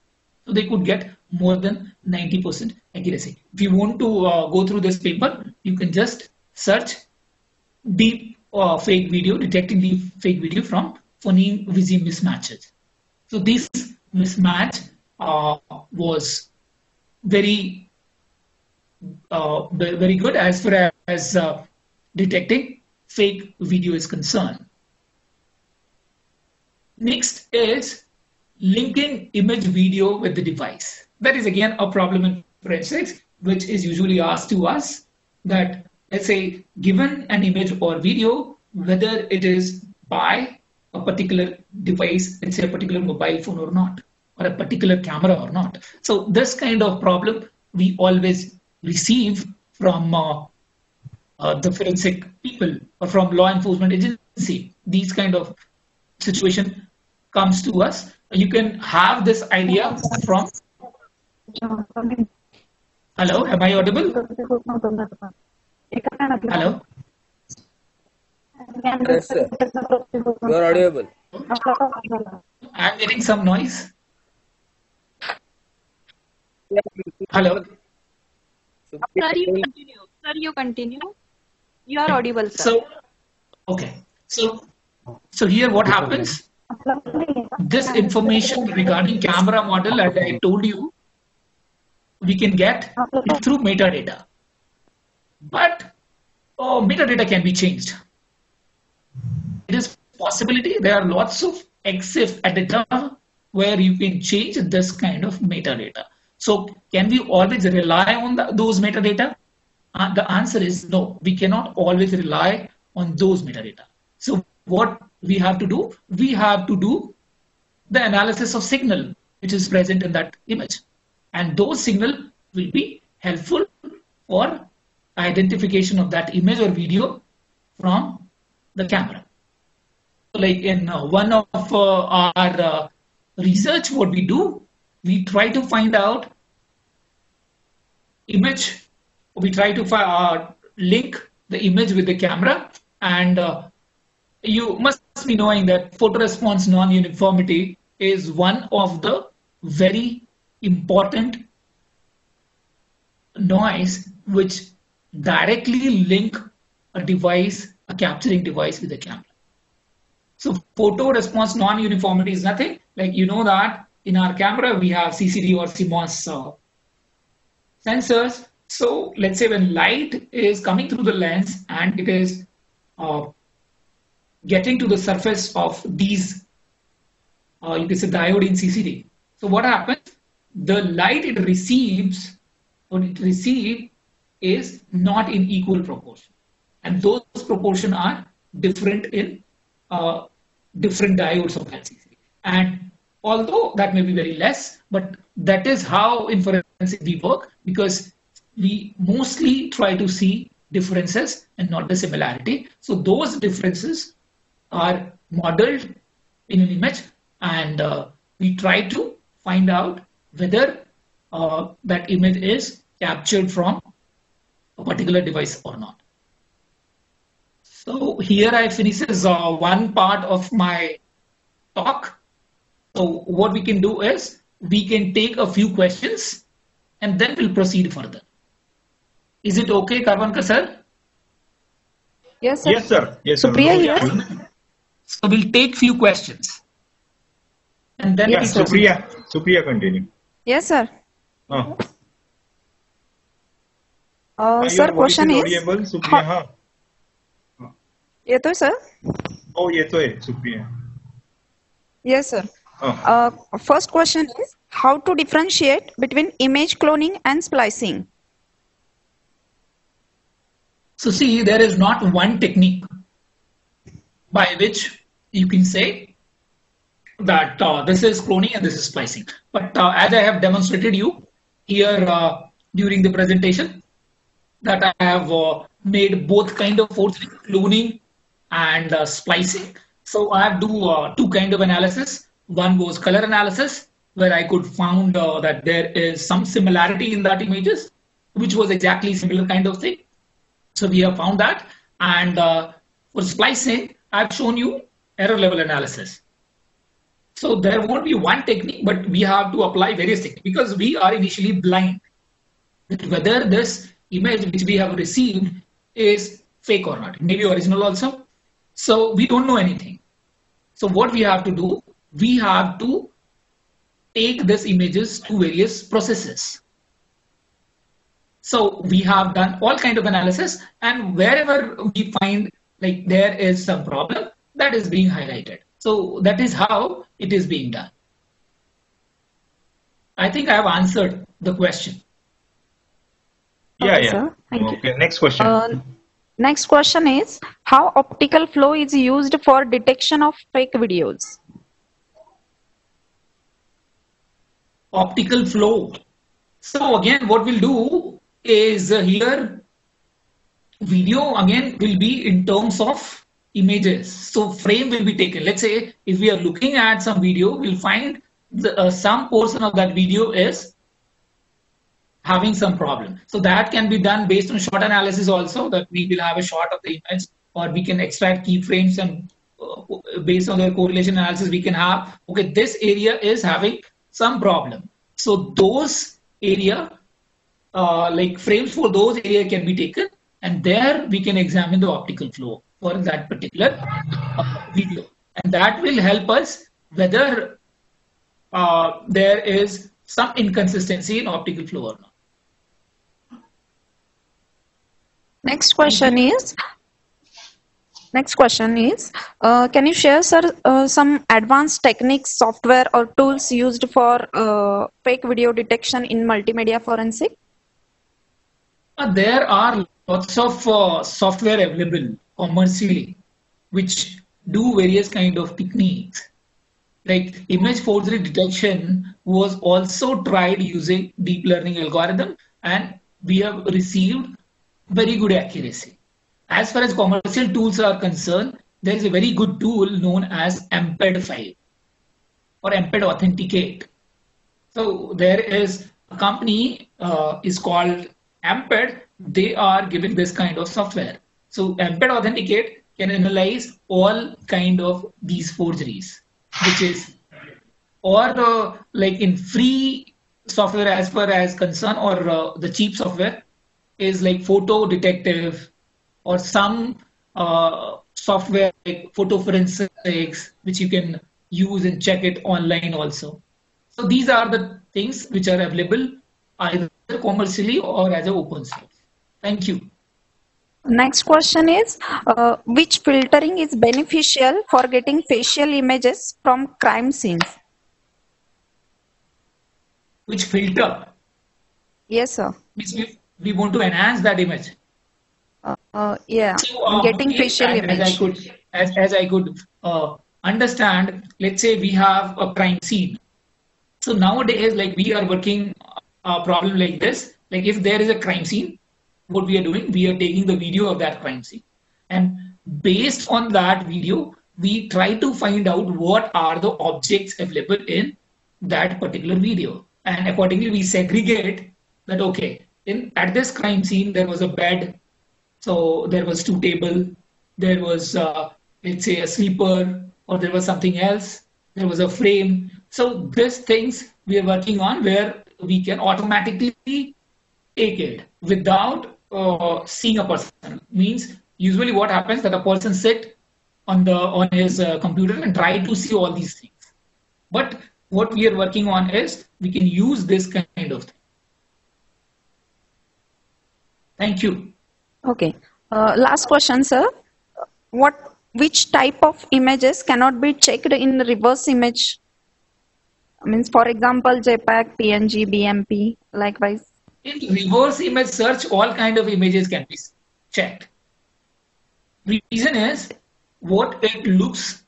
So they could get more than 90% accuracy. If you want to go through this paper, you can just search deep fake video, detecting deep fake video from phoneme Visi mismatches. So this mismatch was very good as far as detecting fake video is concerned. Next is linking image video with the device. That is again a problem in forensics, which is usually asked to us that, let's say, given an image or video, whether it is by a particular device, let's say a particular mobile phone or not, or a particular camera or not. So this kind of problem we always receive from the forensic people or from law enforcement agency. These kind of situation comes to us. You can have this idea from. Hello, am I audible? Hello. Yes, sir. You are audible. I'm getting some noise. Hello. Sir, you continue. Sir, you continue. You are audible, sir. So, okay. So here what happens? This information regarding camera model, as I told you, we can get it through metadata. But metadata can be changed. It is possibility. There are lots of EXIF editor where you can change this kind of metadata. So can we always rely on those metadata? The answer is no. We cannot always rely on those metadata. So what we have to do? We have to do the analysis of signal which is present in that image. And those signal will be helpful for identification of that image or video from the camera. Like in one of our research, what we do, we try to find out image, we try to link the image with the camera, and you must be knowing that photo response non-uniformity is one of the very important noise which directly link a device, a capturing device with the camera. So photo response non-uniformity is nothing like, you know that in our camera we have CCD or CMOS sensors. So let's say when light is coming through the lens and it is getting to the surface of these, you can say diode in CCD. So what happens? The light it receives, what it receives is not in equal proportion. And those proportions are different in different diodes of that CCD. And although that may be very less, but that is how in forensic we work, because we mostly try to see differences and not the similarity. So those differences are modeled in an image, and we try to find out whether that image is captured from a particular device or not. So here I finishes one part of my talk. So what we can do is we can take a few questions and then we'll proceed further. Is it okay, Karvankar sir? Yes, sir. Yes, sir. Yes, sir. Supriya here. So we'll take few questions. And then Yes, Supriya, continue. Yes, sir. Your Sir, voice question is, audible, Supriya. येतोय sir? हो येतोय Supriya. Yes, sir. Oh. First question is how to differentiate between image cloning and splicing. So see, there is not one technique by which you can say that this is cloning and this is splicing. But as I have demonstrated you here during the presentation, that I have made both kind of forgery, cloning and splicing. So I have do two kind of analysis. One was color analysis, where I could found that there is some similarity in that images, which was exactly similar kind of thing. So we have found that. And for splicing, I've shown you error level analysis. So there won't be one technique, but we have to apply various techniques because we are initially blind whether this image which we have received is fake or not, maybe original also. So we don't know anything. So what we have to do, we have to take these images to various processes. So we have done all kind of analysis, and wherever we find like there is some problem, that is being highlighted. So that is how it is being done. I think I have answered the question. Yeah, Okay, yeah. sir. Thank you. Okay, next question. Next question is how optical flow is used for detection of fake videos. Optical flow. So again, what we'll do is here video again will be in terms of images. So frame will be taken. Let's say if we are looking at some video, we'll find some portion of that video is having some problem. So that can be done based on shot analysis also, that we will have a shot of the image, or we can extract keyframes and based on the correlation analysis we can have, okay, this area is having some problem. So those area, like frames for those area can be taken, and there we can examine the optical flow for that particular video. And that will help us whether there is some inconsistency in optical flow or not. Next question is, can you share, sir, some advanced techniques, software or tools used for fake video detection in multimedia forensic? There are lots of software available commercially, which do various kind of techniques. Like image forgery detection was also tried using deep learning algorithm, and we have received very good accuracy. As far as commercial tools are concerned, there is a very good tool known as Mped5 or Mped Authenticate. So there is a company is called Mped. They are giving this kind of software. So Mped Authenticate can analyze all kind of these forgeries, which is or like in free software as far as concern, or the cheap software is like Photo Detective, or some software like Photo Forensics, which you can use and check it online also. So these are the things which are available either commercially or as an open source. Thank you. Next question is, which filtering is beneficial for getting facial images from crime scenes? Which filter? Yes, sir. We want to enhance that image. Yeah, So, getting okay, facial image. As I could understand, let's say we have a crime scene. So nowadays, like we are working a problem like this. Like if there is a crime scene, what we are doing, we are taking the video of that crime scene, and based on that video, we try to find out what are the objects available in that particular video, and accordingly we segregate that. Okay, at this crime scene there was a bed, so there was two tables, there was let's say a sleeper, or there was something else, there was a frame. So these things we are working on, where we can automatically take it without seeing a person. Means usually what happens that a person sit on his computer and try to see all these things. But what we are working on is we can use this kind of thing. Thank you. Okay. Last question, sir. which type of images cannot be checked in reverse image? Means, for example, JPEG, PNG, BMP, likewise. In reverse image search, all kind of images can be checked. Reason is, what it looks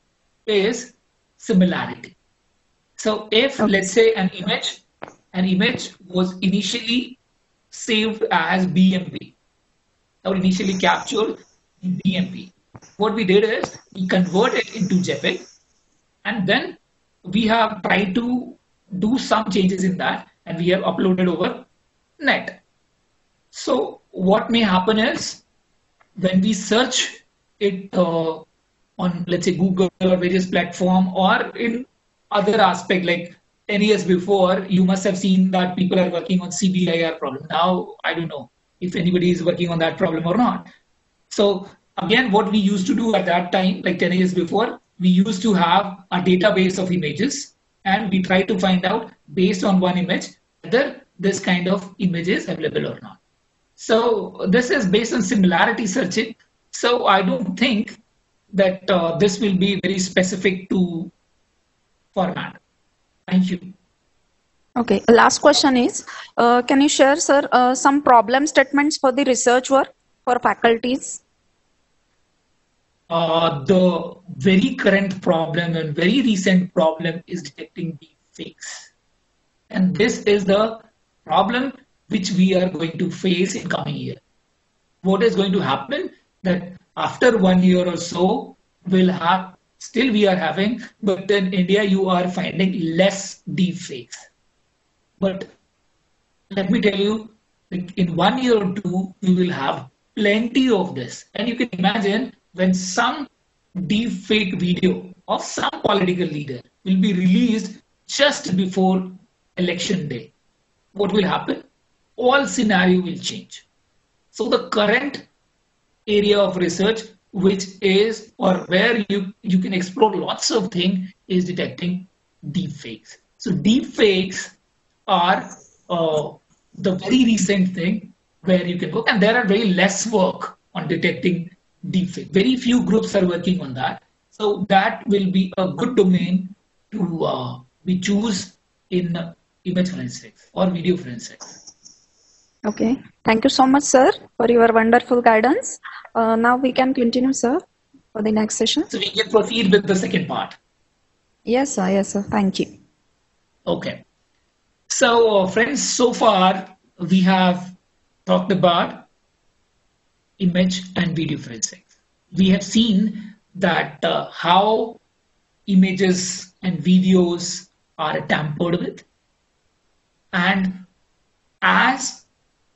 is similarity. So if let's say an image was initially saved as BMP or initially captured in BMP, what we did is we converted it into JPEG, and then we have tried to do some changes in that, and we have uploaded over net. So what may happen is when we search it on, let's say, Google or various platform, or in other aspect, like 10 years before, you must have seen that people are working on CBIR problem. Now, I don't know if anybody is working on that problem or not. So again, what we used to do at that time, like 10 years before, we used to have a database of images, and we try to find out based on one image whether this kind of image is available or not. So this is based on similarity searching. So I don't think that this will be very specific to format. Thank you. Okay, last question is, can you share, sir, some problem statements for the research work for faculties? The very current problem and very recent problem is detecting deepfakes. And this is the problem which we are going to face in coming year. What is going to happen that after 1 year or so, we'll have, still we are having, but in India you are finding less deepfakes. But let me tell you, like in 1 year or two, we will have plenty of this. And you can imagine when some deepfake video of some political leader will be released just before election day, what will happen? All scenario will change. So the current area of research, which is, or where you can explore lots of things, is detecting deepfakes. So deepfakes are the very recent thing where you can work, and there are very less work on detecting deepfake. Very few groups are working on that. So that will be a good domain to be choose in image forensics or video forensics. Okay, thank you so much, sir, for your wonderful guidance. Now we can continue, sir, for the next session. So we can proceed with the second part. Yes, sir. Yes, sir. Thank you. Okay. So, friends, so far we have talked about image and video forensics. We have seen that how images and videos are tampered with, and as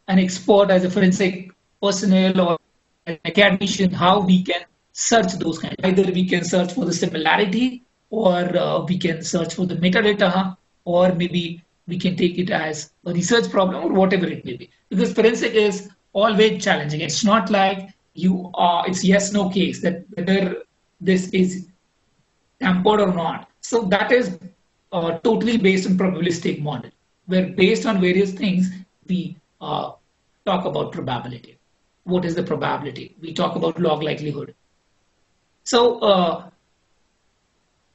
an expert, as a forensic personnel or an academician, how we can search those kinds. Either we can search for the similarity, or we can search for the metadata, or maybe we can take it as a research problem, or whatever it may be. Because forensic is always challenging. It's not like it's yes/no case that whether this is tampered or not. So that is totally based on probabilistic model, where based on various things we talk about probability. What is the probability? We talk about log likelihood. So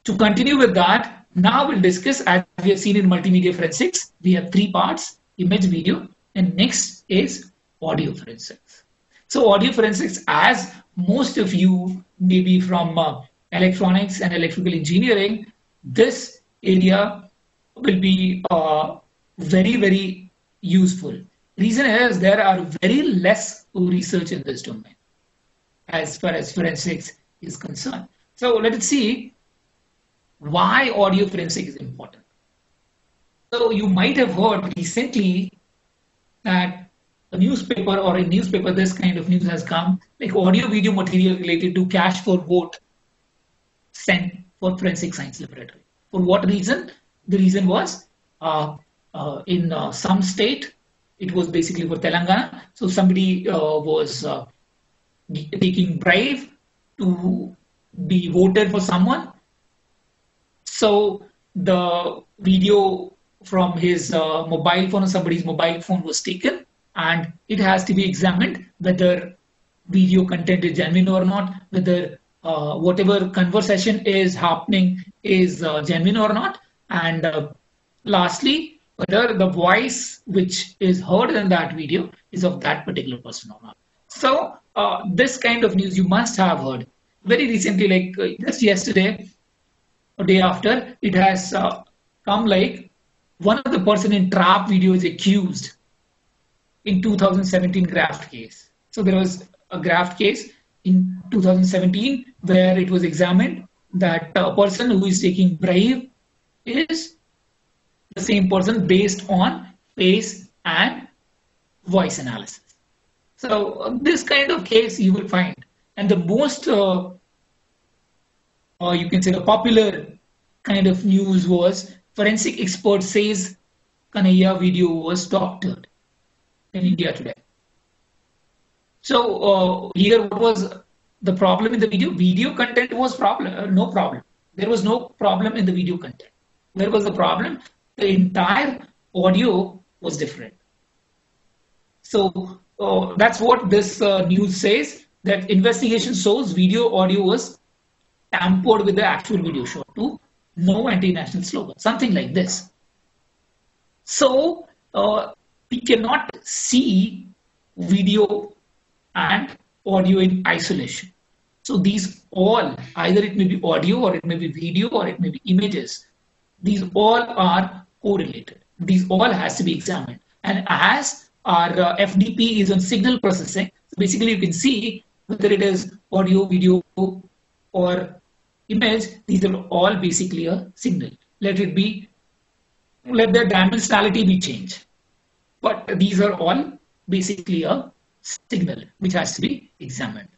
to continue with that, now we'll discuss, as we have seen in multimedia forensics, we have 3 parts: image, video, and next is audio forensics. So audio forensics, as most of you may be from electronics and electrical engineering, this area will be very, very useful. Reason is there are very less research in this domain as far as forensics is concerned. So let us see why audio forensics is important. So you might have heard recently that a newspaper or in newspaper this kind of news has come, like audio video material related to cash for vote sent for forensic science laboratory. For what reason? The reason was in some state, it was basically for Telangana. So somebody was taking bribe to be voted for someone. So the video from his mobile phone or somebody's mobile phone was taken, and it has to be examined whether video content is genuine or not, whether whatever conversation is happening is genuine or not, and lastly, whether the voice which is heard in that video is of that particular person or not. So this kind of news you must have heard. Very recently, like just yesterday or day after, it has come like one of the person in trap video is accused in 2017 graft case. So there was a graft case in 2017 where it was examined that a person who is taking bribe is the same person based on face and voice analysis. So this kind of case you will find, and the most you can say the popular kind of news was forensic expert says Kanhaiya video was doctored in India today. So here what was the problem in the video? Video content was no problem. There was no problem in the video content. Where was the problem? The entire audio was different. So that's what this news says, that investigation shows video audio was tampered with the actual video shot to no anti-national slogan, something like this. So we cannot see video and audio in isolation. So these all, either it may be audio or it may be video or it may be images, these all are correlated. These all has to be examined. And as our FDP is on signal processing, so basically you can see whether it is audio, video or image, these are all basically a signal. Let the dimensionality be changed. But these are all basically a signal which has to be examined.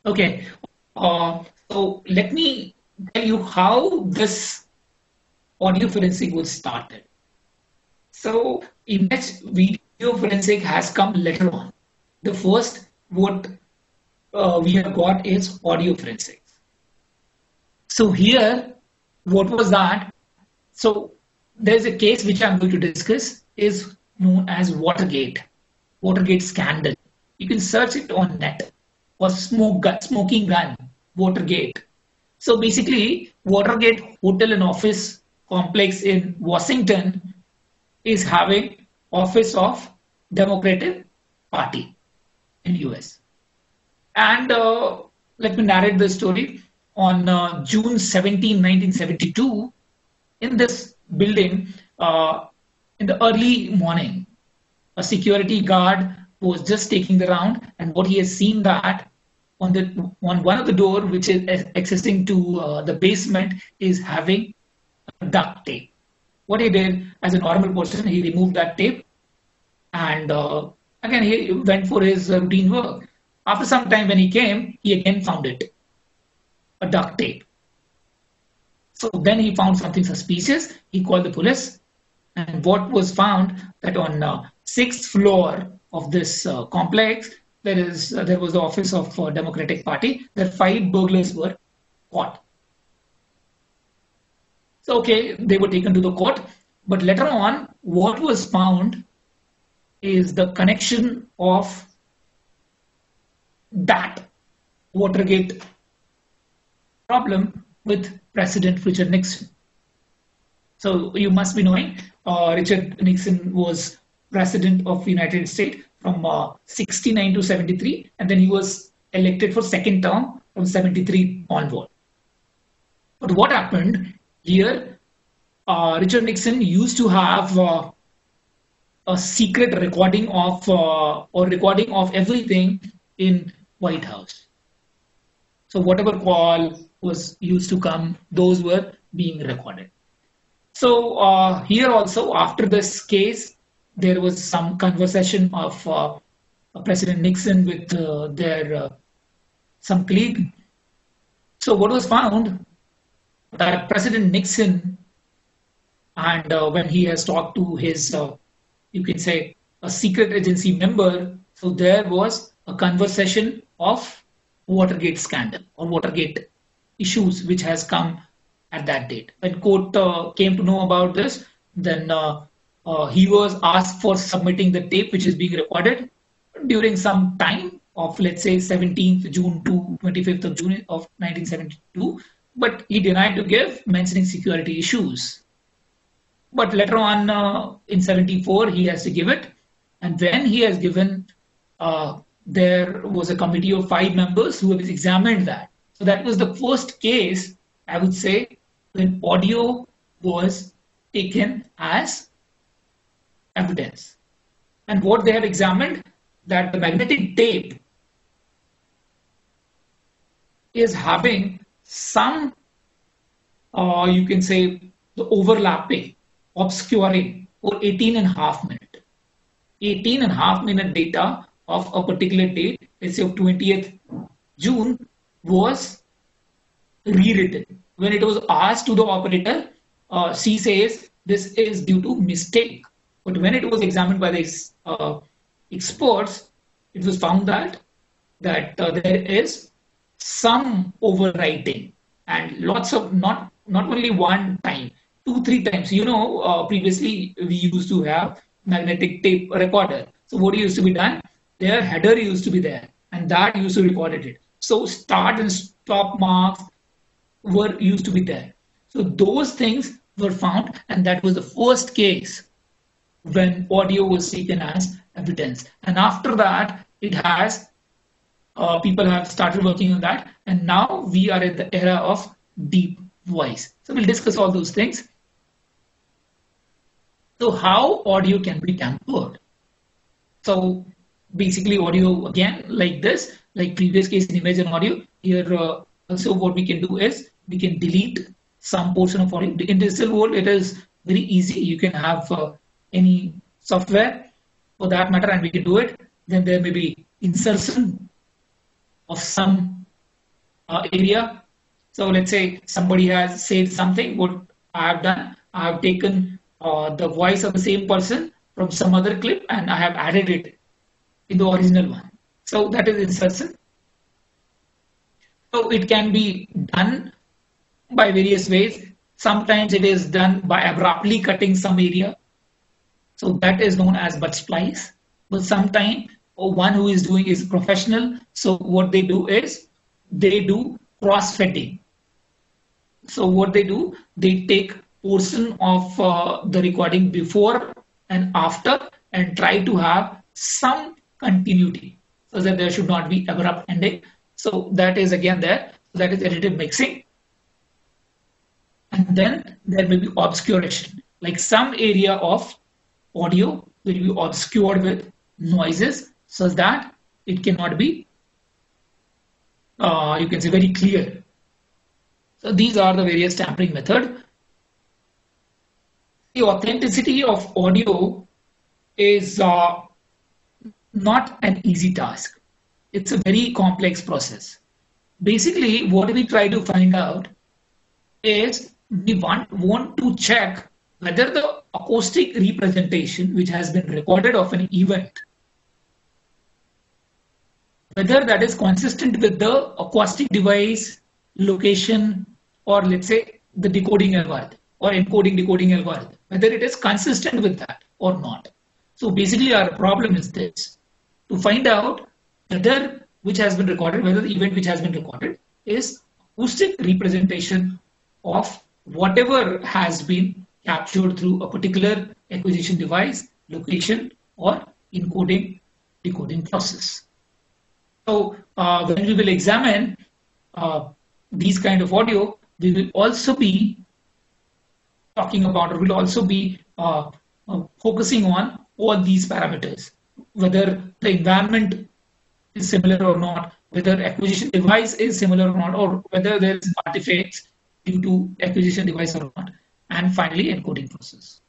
Okay, so let me tell you how this audio forensic was started. So image video forensic has come later on. The first what we have got is audio forensics. So here, what was that? So there's a case which I'm going to discuss is known as Watergate scandal. You can search it on net, or smoking gun, Watergate. So basically, Watergate Hotel and Office Complex in Washington is having office of Democratic Party in US. And let me narrate the story. On June 17, 1972, in this building, in the early morning, a security guard was just taking the round, and what he has seen that on one of the door, which is accessing to the basement, is having duct tape. What he did, as a normal person, he removed that tape, and again he went for his routine work. After some time, when he came, he again found it, a duct tape. So then he found something suspicious. He called the police, and what was found that on 6th floor of this complex, there was the office of Democratic Party. There 5 burglars were caught. So okay, they were taken to the court, but later on, what was found is the connection of that Watergate problem with President Richard Nixon. So you must be knowing Richard Nixon was president of the United States from 69 to 73, and then he was elected for second term from 73 onward. But what happened here, Richard Nixon used to have a secret recording of everything in White House. So whatever call was used to come, those were being recorded. So here also, after this case, there was some conversation of President Nixon with some colleague. So what was found, that President Nixon, and when he has talked to his, you can say, a secret agency member, so there was a conversation of Watergate scandal or Watergate issues which has come at that date. When court came to know about this, then he was asked for submitting the tape which is being recorded during some time of, let's say, 17th June to 25th of June of 1972, but he denied to give, mentioning security issues. But later on in 74, he has to give it. And when he has given, there was a committee of 5 members who have examined that. So that was the first case, I would say, when audio was taken as evidence. And what they have examined, that the magnetic tape is having some, you can say, the overlapping, obscuring for 18.5 minutes. 18.5 minute data of a particular date, let's say of 20th June, was rewritten. When it was asked to the operator, she says this is due to mistake. But when it was examined by the experts, it was found that there is some overwriting, and lots of, not only one time, 2-3 times. Previously we used to have magnetic tape recorder. So what used to be done? Their header used to be there, and that used to record it. So start and stop marks were used to be there. So those things were found, and that was the first case when audio was taken as evidence. And after that, it has people have started working on that, and now we are in the era of deep voice. So we'll discuss all those things. So how audio can be tampered? So basically audio, again, like this, like previous case in image and audio, here also what we can do is we can delete some portion of audio. In digital world, it is very easy. You can have any software for that matter, and we can do it. Then there may be insertion of some area. So let's say somebody has said something. What I have done, I have taken the voice of the same person from some other clip, and I have added it in the original one. So that is insertion. So it can be done by various ways. Sometimes it is done by abruptly cutting some area. So that is known as butt splice. But sometimes one who is doing is professional. So what they do is they do cross-fitting. So what they do, they take portion of the recording before and after and try to have some continuity so that there should not be abrupt ending. So that is again there. That is additive mixing. And then there may be obscuration, like some area of audio will be obscured with noises such that it cannot be, you can say, very clear. So these are the various tampering methods. The authenticity of audio is not an easy task. It's a very complex process. Basically, what we try to find out is we want to check whether the acoustic representation which has been recorded of an event, whether that is consistent with the acoustic device, location, or let's say the decoding algorithm or encoding decoding algorithm, whether it is consistent with that or not. So basically our problem is this, to find out whether which has been recorded, whether the event which has been recorded is acoustic representation of whatever has been captured through a particular acquisition device, location, or encoding decoding process. So when we will examine these kind of audio, we will also be talking about, or will also be focusing on all these parameters, whether the environment is similar or not, whether acquisition device is similar or not, or whether there is artifacts due to acquisition device or not, and finally encoding process.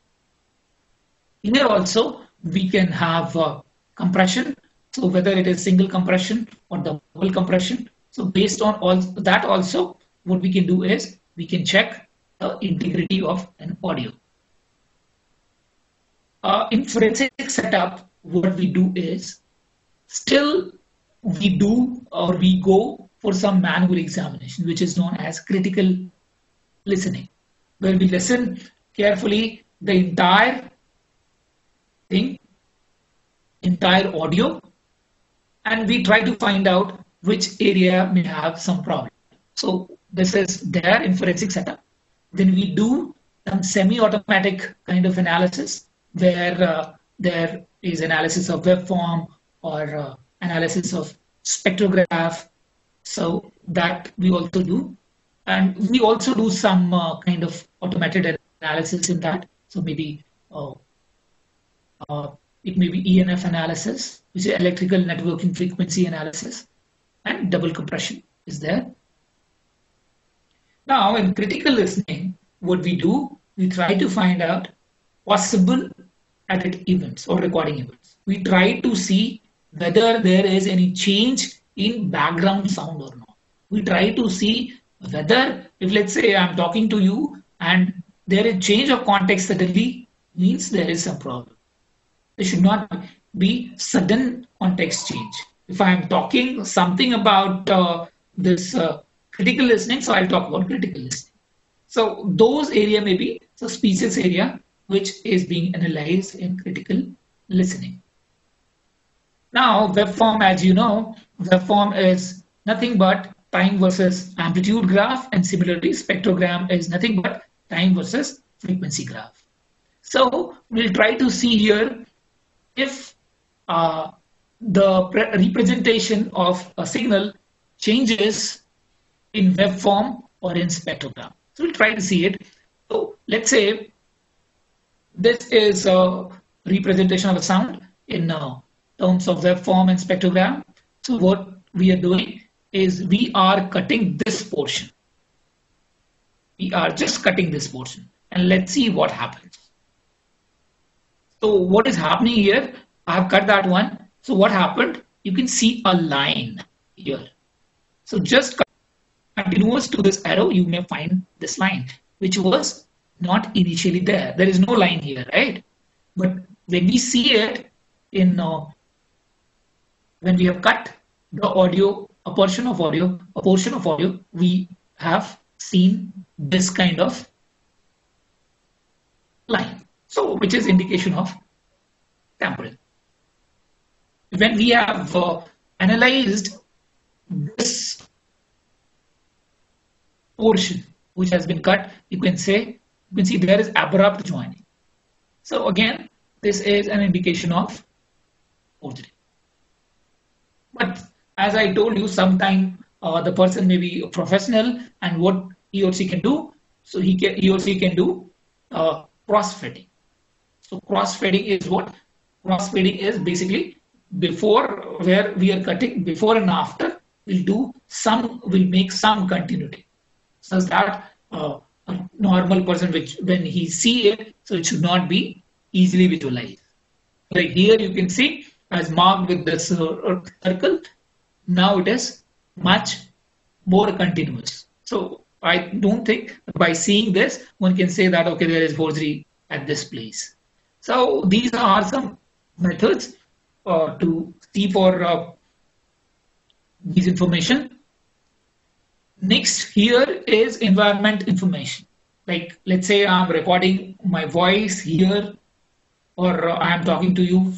Here also we can have compression, so whether it is single compression or double compression. So based on all that also, what we can do is we can check the integrity of an audio. In forensic setup, what we do is still we do or we go for some manual examination, which is known as critical listening, where we listen carefully the entire thing, entire audio, and we try to find out which area may have some problem. So this is their in forensic setup. Then we do some semi-automatic kind of analysis where there is analysis of web form or analysis of spectrograph. So that we also do. And we also do some kind of automated analysis in that. So maybe it may be ENF analysis, which is electrical networking frequency analysis, and double compression is there. Now, in critical listening, what we do, we try to find out possible edit events or recording events. We try to see whether there is any change in background sound or not. We try to see whether, if let's say I'm talking to you and there is change of context suddenly, means there is some problem. There should not be sudden context change. If I'm talking something about this critical listening, so I'll talk about critical listening. So those area may be the species area which is being analyzed in critical listening. Now, web form, as you know, web form is nothing but time versus amplitude graph, and similarly, spectrogram is nothing but time versus frequency graph. So we'll try to see here if the representation of a signal changes in web form or in spectrogram. So we'll try to see it. So let's say this is a representation of a sound in terms of web form and spectrogram. So what we are doing is we are cutting this portion. We are just cutting this portion, and let's see what happens. So what is happening here? I have cut that one. So what happened? You can see a line here. So just continuous to this arrow, you may find this line, which was not initially there. There is no line here, right? But when we see it in when we have cut the audio, a portion of audio, we have seen this kind of line. So which is indication of tampering. When we have analyzed this portion which has been cut, you can see there is abrupt joining. So again, this is an indication of forgery. But as I told you, sometimes the person may be a professional, and what he or she can do, so he or she can do cross-fading. So cross-fading is what? Cross-fading is basically before, where we are cutting before and after, we'll make some continuity, such that a normal person, when he see it, so it should not be easily visualized. Like here you can see as marked with this circle, now it is much more continuous. So I don't think by seeing this, one can say that, okay, there is forgery at this place. So these are some methods to see for these information. Next here is environment information. Like let's say I'm recording my voice here, or I'm talking to you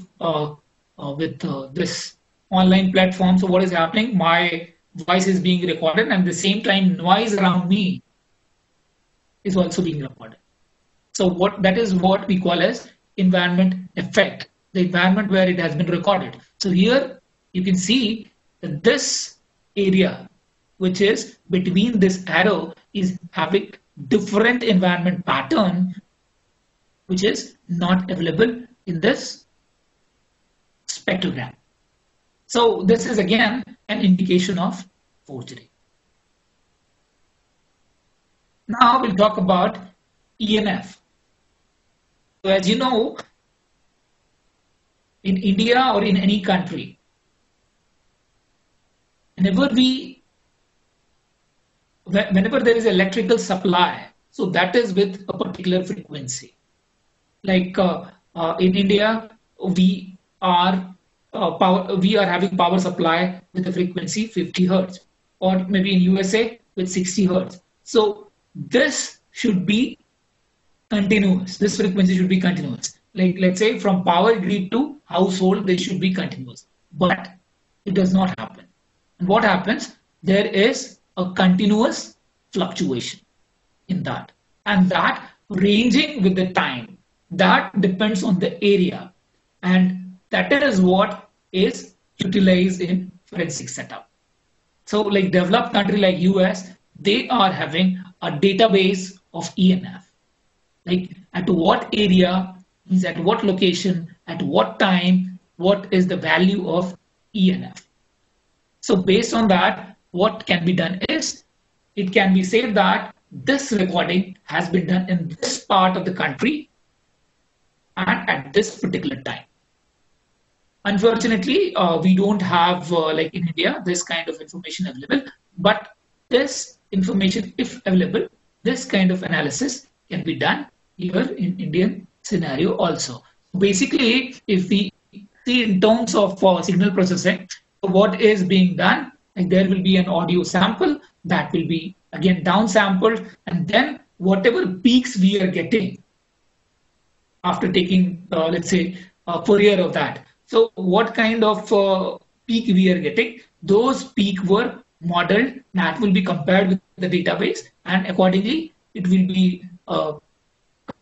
with this online platform. So what is happening? My voice is being recorded, and at the same time noise around me is also being recorded. So that is what we call as environment effect, the environment where it has been recorded. So here you can see that this area, which is between this arrow, is having different environment pattern, which is not available in this spectrogram. So this is again an indication of forgery. Now we'll talk about ENF. So as you know, in India or in any country, whenever there is electrical supply, so that is with a particular frequency. Like in India, we are having power supply with a frequency 50 hertz, or maybe in USA with 60 hertz. So this should be continuous. This frequency should be continuous. Like let's say from power grid to household, they should be continuous. But It does not happen. And what happens? There is a continuous fluctuation in that, and that ranging with the time, that depends on the area, and that is what is utilized in forensic setup. So like developed country like US, they are having a database of ENF, like at what area, means at what location, at what time, what is the value of ENF. So based on that, what can be done is, it can be said that this recording has been done in this part of the country and at this particular time. Unfortunately, we don't have, like in India, this kind of information available, but this information, if available, this kind of analysis can be done here in Indian scenario also. Basically, if we see in terms of signal processing, what is being done, like there will be an audio sample that will be again downsampled, and then whatever peaks we are getting after taking, let's say, Fourier of that. So what kind of peak we are getting, those peak were modeled, that will be compared with the database, and accordingly it will be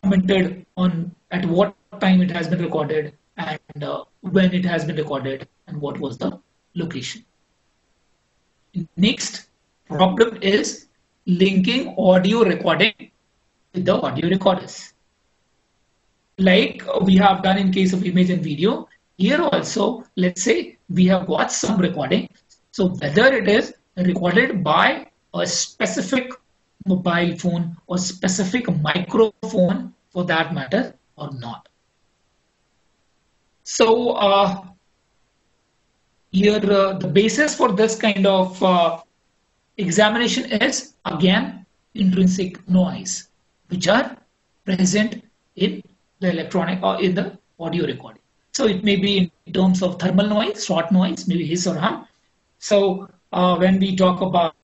commented on at what time it has been recorded, and when it has been recorded, and what was the location. Next problem is linking audio recording with the audio recorders. Like we have done in case of image and video, here also, let's say we have got some recording. So whether it is recorded by a specific mobile phone or specific microphone for that matter or not. So here the basis for this kind of examination is again intrinsic noise, which are present in the electronic or in the audio recording. So it may be in terms of thermal noise, short noise, maybe hiss or hum. So when we talk about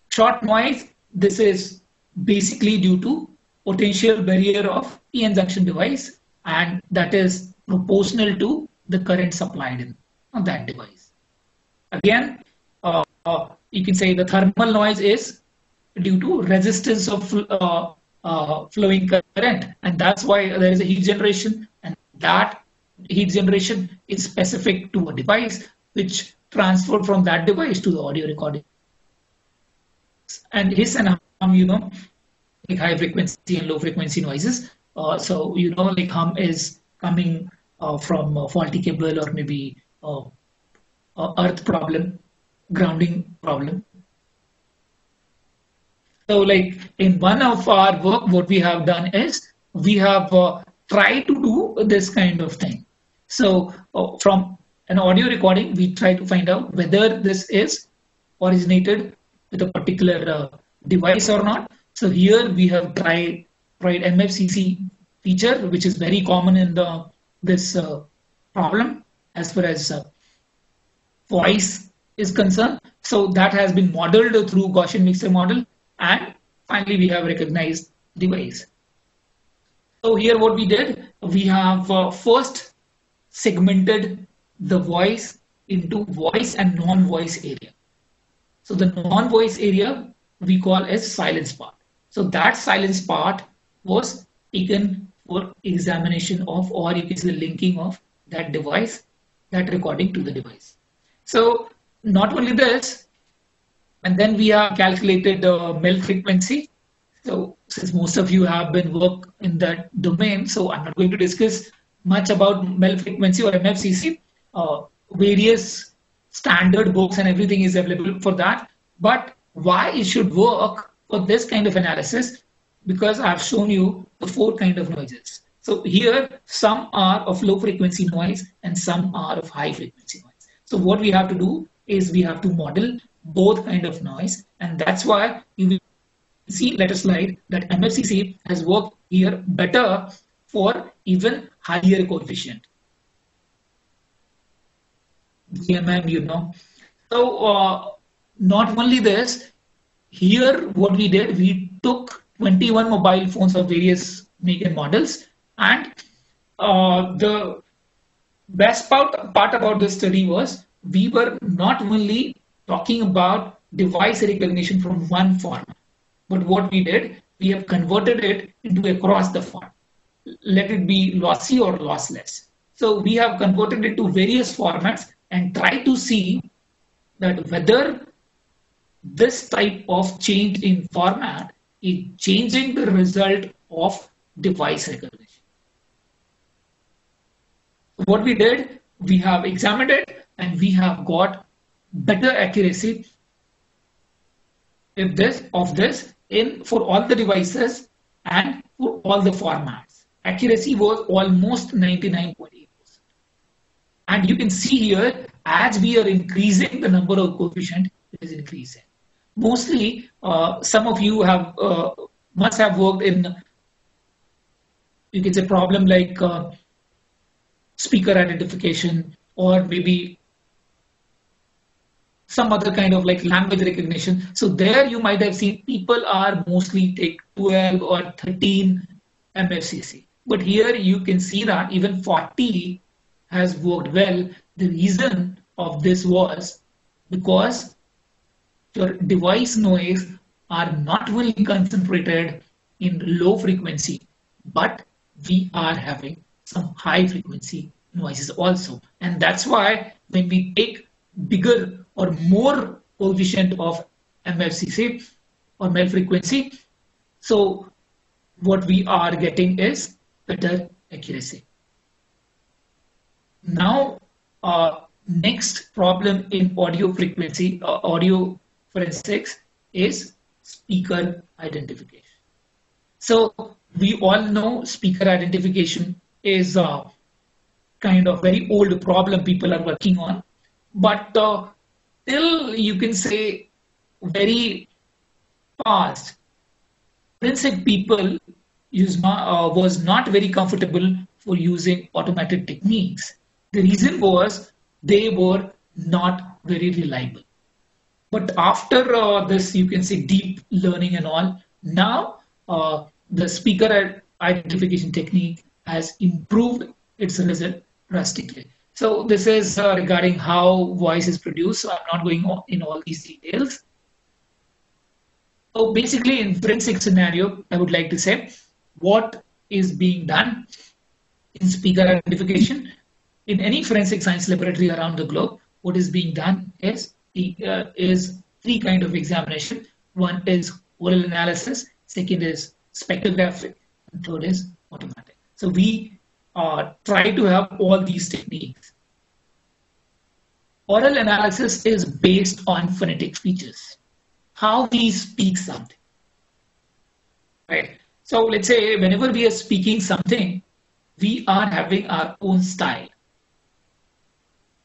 short noise, this is basically due to potential barrier of PN junction device, and that is proportional to the current supplied in on that device. Again, you can say the thermal noise is due to resistance of flowing current, and that's why there is a heat generation, and that heat generation is specific to a device which transferred from that device to the audio recording. And hiss and hum, you know, like high frequency and low frequency noises. So you know, like hum is coming from a faulty cable or maybe earth problem, grounding problem. So like in one of our work, what we have done is we have tried to do this kind of thing. So from an audio recording, we try to find out whether this is originated with a particular device or not. So here we have tried MFCC feature, which is very common in this problem as far as voice is concerned. So that has been modeled through Gaussian mixer model, and finally we have recognized device. So here what we did, we have first segmented the voice into voice and non-voice area. So the non-voice area we call as silence part. So that silence part was taken for examination of, or you can say the linking of that device, that recording to the device. So not only this, and then we have calculated the melt frequency. So since most of you have been work in that domain, so I'm not going to discuss much about melt frequency or MFCC. Various standard books and everything is available for that. But why it should work for this kind of analysis? Because I've shown you the 4 kind of noises. So here some are of low frequency noise and some are of high frequency noise. So what we have to do is we have to model both kind of noise, and that's why you will see later slide that MFCC has worked here better for even higher coefficient. GMM, you know. So not only this, here what we did, we took 21 mobile phones of various make and models, and the best part about this study was we were not only talking about device recognition from one format, but what we did, we have converted it into across the format. Let it be lossy or lossless. So we have converted it to various formats and try to see that whether this type of change in format is changing the result of device recognition. What we did, we have examined it and we have got better accuracy of this in for all the devices and for all the formats. Accuracy was almost 99.8%. And you can see here, as we are increasing the number of coefficient, it is increasing. Mostly, some of you have must have worked in, you can say, problem like speaker identification, or maybe some other kind of like language recognition. So there you might have seen people are mostly take 12 or 13 MFCC. But here you can see that even 40 has worked well. The reason of this was because your device noise are not only concentrated in low frequency, but we are having some high frequency noises also. And that's why when we take bigger or more coefficient of MFCC or mel frequency, so what we are getting is better accuracy. Now, next problem in audio frequency, audio forensics is speaker identification. So we all know speaker identification is a kind of very old problem people are working on, but till you can say very past, forensic people was not very comfortable for using automated techniques. The reason was they were not very reliable. But after this, you can say deep learning and all, now the speaker identification technique has improved its result drastically. So this is regarding how voice is produced. So I'm not going on in all these details. So basically in forensic scenario, I would like to say what is being done in speaker identification. In any forensic science laboratory around the globe, what is being done is three kind of examination. One is oral analysis, second is spectrographic, and third is automatic. So we try to have all these techniques. Oral analysis is based on phonetic features, how we speak something. Right. So let's say whenever we are speaking something, we are having our own style.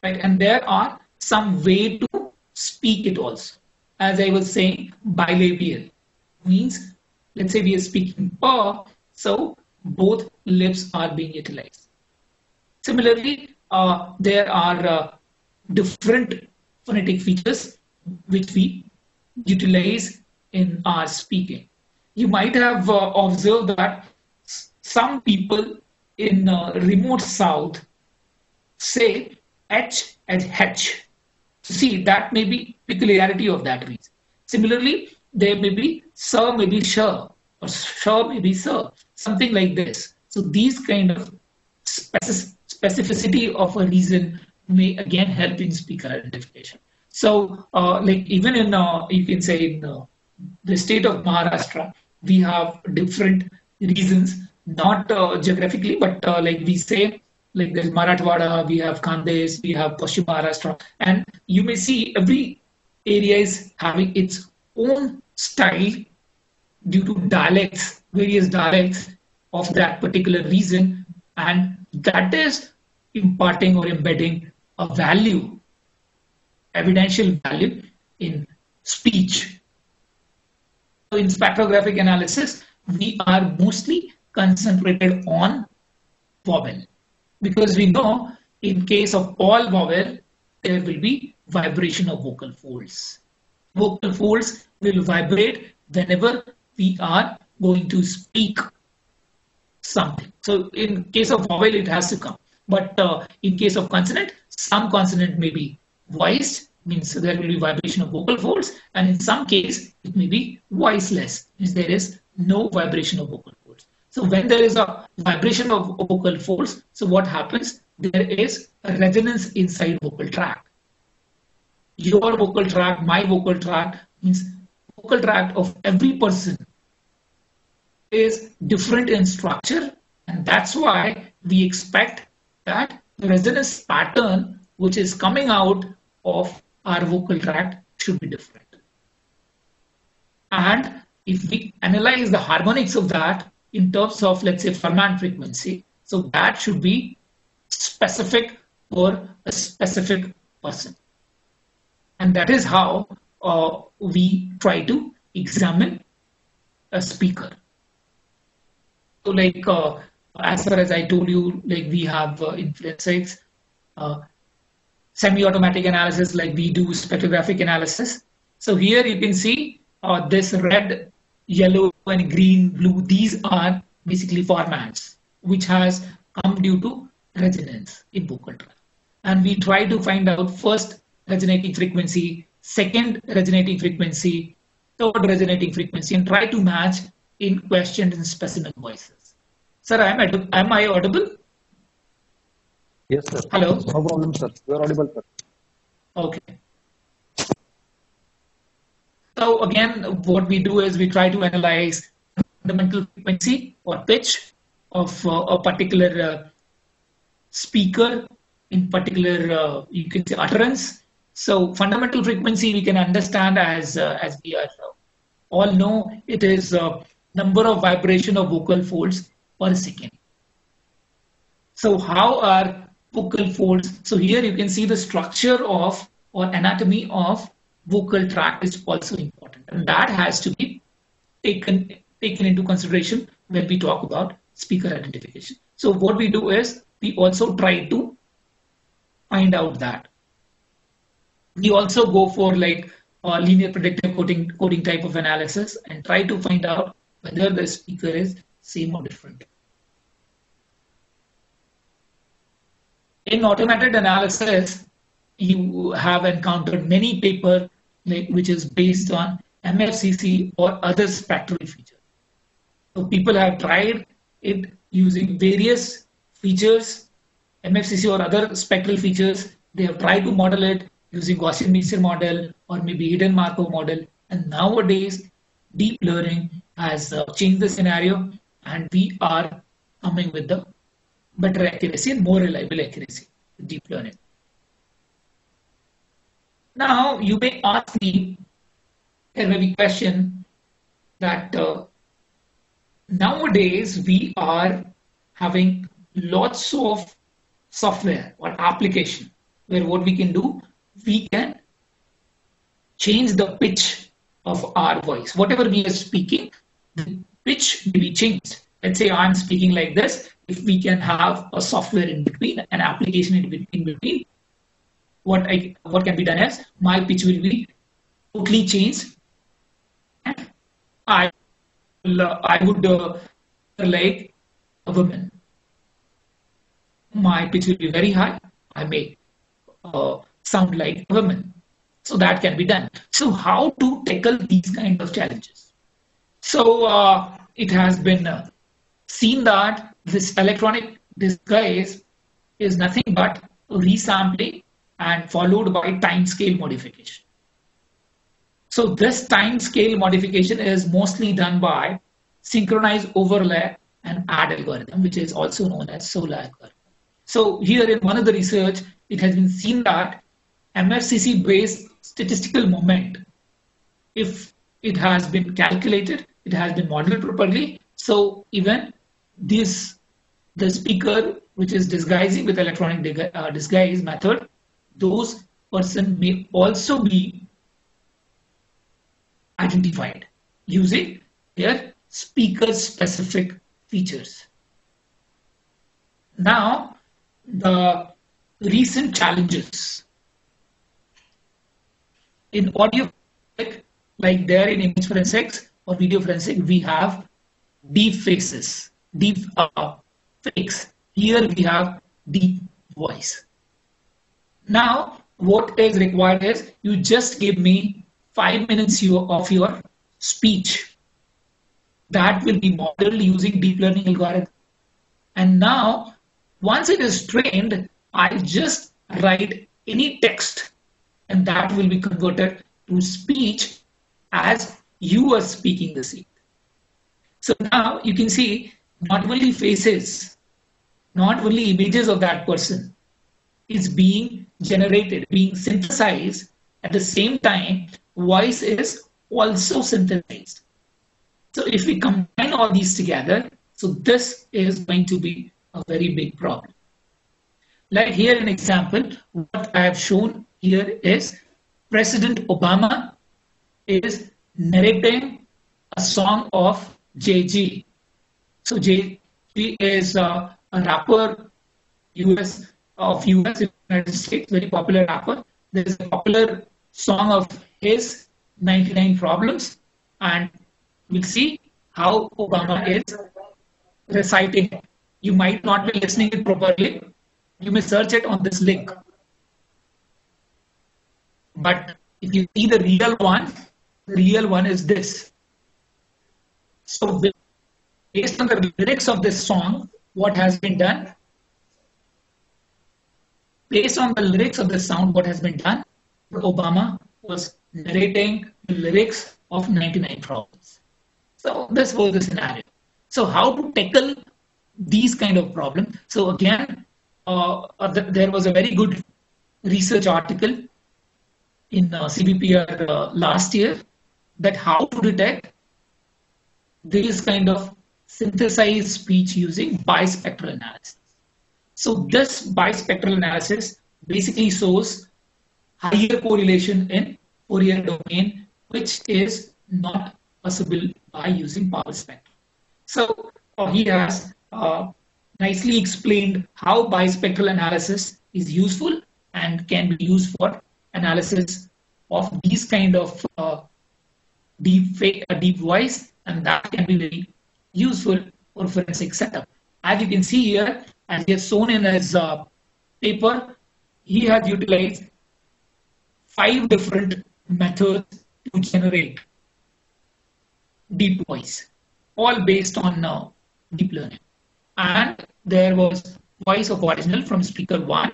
Right, and there are some way to speak it also. As I was saying, bilabial means, let's say we are speaking pa, so both lips are being utilized. Similarly, there are different phonetic features which we utilize in our speaking. You might have observed that some people in remote south say H as H. See, that may be peculiarity of that reason. Similarly, there may be sir may be sure, or sure may be sir, something like this. So these kind of specificity of a reason may again help in speaker identification. So like even in, you can say in the state of Maharashtra, we have different reasons, not geographically, but like we say, like there's Marathwada, we have Khandes, we have Paschim Maharashtra, and you may see every area is having its own style due to dialects, various dialects of that particular region, and that is imparting or embedding a value, evidential value in speech. So in spectrographic analysis, we are mostly concentrated on vowel, because we know in case of all vowel, there will be vibration of vocal folds. Vocal folds will vibrate whenever we are going to speak something. So in case of vowel, it has to come. But in case of consonant, some consonant may be voiced, means there will be vibration of vocal folds, and in some case it may be voiceless, means there is no vibration of vocal folds. So when there is a vibration of vocal folds, so what happens? There is a resonance inside vocal tract. Your vocal tract, my vocal tract, means vocal tract of every person is different in structure, and that's why we expect that the resonance pattern which is coming out of our vocal tract should be different. And if we analyze the harmonics of that in terms of, let's say, Fermat frequency, so that should be specific for a specific person. And that is how we try to examine a speaker. So like, as far as I told you, like we have in forensics, semi-automatic analysis, like we do spectrographic analysis. So here you can see this red, yellow, and green, blue. These are basically formats which has come due to resonance in vocal tract. And we try to find out first resonating frequency, second resonating frequency, third resonating frequency, and try to match in questioned and specimen voices. Sir, am I audible? Yes, sir. Hello. No problem, sir. You are audible, sir. Okay. So again, what we do is we try to analyze fundamental frequency or pitch of a particular speaker, in particular, you can say utterance. So fundamental frequency we can understand as we are all know, it is number of vibration of vocal folds per second. So how are vocal folds? So here you can see the structure of or anatomy of vocal tract is also important, and that has to be taken into consideration when we talk about speaker identification. So what we do is we also try to find out that. We also go for like linear predictive coding type of analysis and try to find out whether the speaker is same or different. In automated analysis, you have encountered many paper which is based on MFCC or other spectral features. So people have tried it using various features, MFCC or other spectral features. They have tried to model it using Gaussian mixture model or maybe hidden Markov model. And nowadays, deep learning has changed the scenario, and we are coming with the better accuracy and more reliable accuracy with deep learning. Now, you may ask me, there may be a question that nowadays we are having lots of software or application where what we can do, we can change the pitch of our voice. Whatever we are speaking, the pitch will be changed. Let's say I'm speaking like this. If we can have a software in between, an application in between, what can be done is my pitch will be totally changed, and I would like a woman. My pitch will be very high. I may sound like a woman. So that can be done. So how to tackle these kind of challenges? So it has been seen that this electronic disguise is nothing but resampling and followed by time scale modification. So this time scale modification is mostly done by synchronized overlay and add algorithm, which is also known as SOLA algorithm. So here in one of the research, it has been seen that MFCC based statistical moment, if it has been calculated, it has been modeled properly. So even the speaker which is disguising with electronic disguise method, those person may also be identified using their speaker specific features. Now, the recent challenges in audio, like there in image forensics or video forensics, we have deep faces, deep fakes. Here we have deep voice. Now, what is required is you just give me 5 minutes of your speech. That will be modeled using deep learning algorithm. And now, once it is trained, I just write any text and that will be converted to speech as you are speaking the same. So now you can see not only faces, not only images of that person is being generated, being synthesized. At the same time, voice is also synthesized. So if we combine all these together, so this is going to be a very big problem. Like here an example, what I have shown here is President Obama is narrating a song of Jay-Z. So Jay-Z is a rapper of US, United States, very popular rapper. There is a popular song of his, 99 Problems, and we'll see how Obama is reciting it. You might not be listening it properly. You may search it on this link. But if you see the real one is this. So based on the lyrics of this song, what has been done? Based on the lyrics of the sound, what has been done? Obama was narrating the lyrics of 99 Problems. So this was the scenario. So how to tackle these kind of problems? So again, there was a very good research article in CVPR last year that how to detect this kind of synthesized speech using bispectral analysis. So this bispectral analysis basically shows higher correlation in Fourier domain, which is not possible by using power spectrum. So he has nicely explained how bispectral analysis is useful and can be used for analysis of these kind of deep voice, and that can be very useful for forensic setup. As you can see here, as he has shown in his paper, he has utilized 5 different methods to generate deep voice, all based on deep learning. And there was voice of original from speaker 1,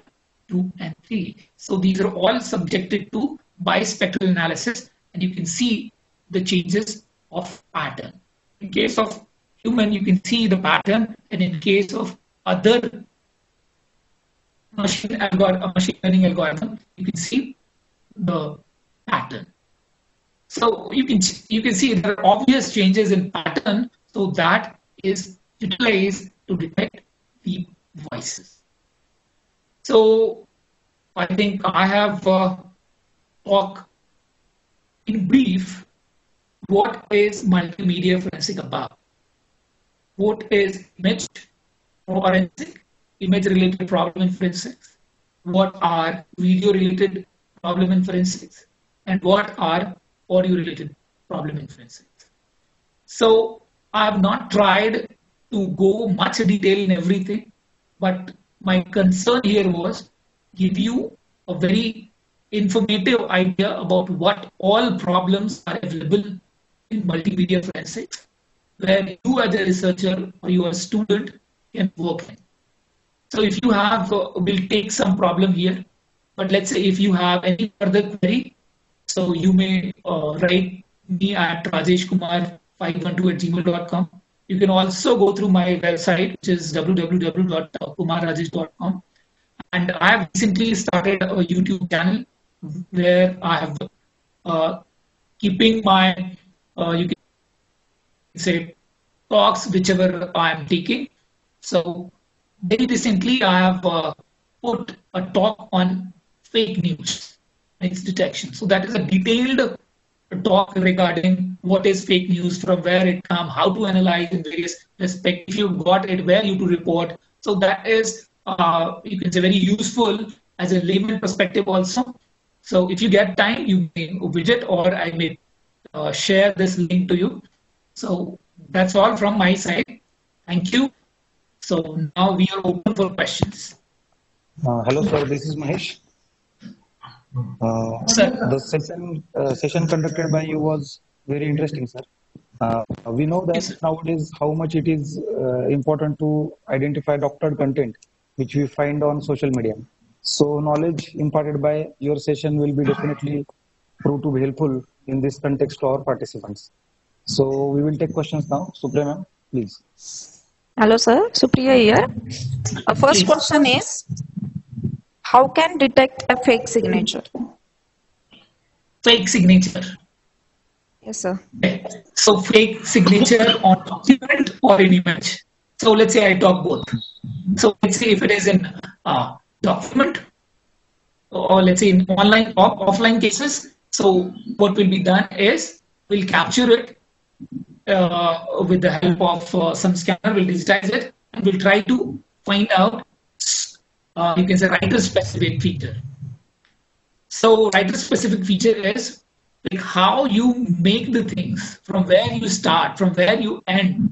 2, and 3. So these are all subjected to bispectral analysis, and you can see the changes of pattern. In case of human, you can see the pattern, and in case of other machine learning algorithm, you can see the pattern. So you can see there are obvious changes in pattern, so that is utilized to detect deep voices. So I think I have talked in brief what is multimedia forensic about. What is image forensic, image-related problem in forensics? What are video-related problem in forensics? And what are audio-related problem in forensics? So I have not tried to go much detail in everything, but my concern here was give you a very informative idea about what all problems are available in multimedia forensics, where you as a researcher or you as a student can work in. So if you have, we'll take some problem here, but let's say if you have any further query, so you may write me at rajeshkumar512@gmail.com. You can also go through my website, which is www.kumarrajesh.com. And I have recently started a YouTube channel where I have keeping my, you can say, talks, whichever I am taking. So very recently I have put a talk on fake news and its detection. So that is a detailed talk regarding what is fake news, from where it comes, how to analyze in various respects, if you got it, where you to report. So that is, you can say, very useful as a layman perspective also. So if you get time, you may visit, or I may share this link to you. So that's all from my side. Thank you. So now we are open for questions. Hello, sir. This is Mahesh. Sir. The session conducted by you was very interesting, sir. We know that Yes, nowadays how much it is important to identify doctored content which we find on social media. So knowledge imparted by your session will be definitely prove to be helpful in this context to our participants. So we will take questions now. Supriya ma'am, please. Hello, sir. Supriya here. First please. question is, how can detect a fake signature? Fake signature. Yes, sir. Okay. So fake signature on document or in image. So let's say I talk both. So let's say if it is in document, or let's say in online or offline cases. So what will be done is we'll capture it with the help of some scanner. We'll digitize it and we'll try to find out you can say writer specific feature. So writer specific feature is like how you make the things, from where you start, from where you end.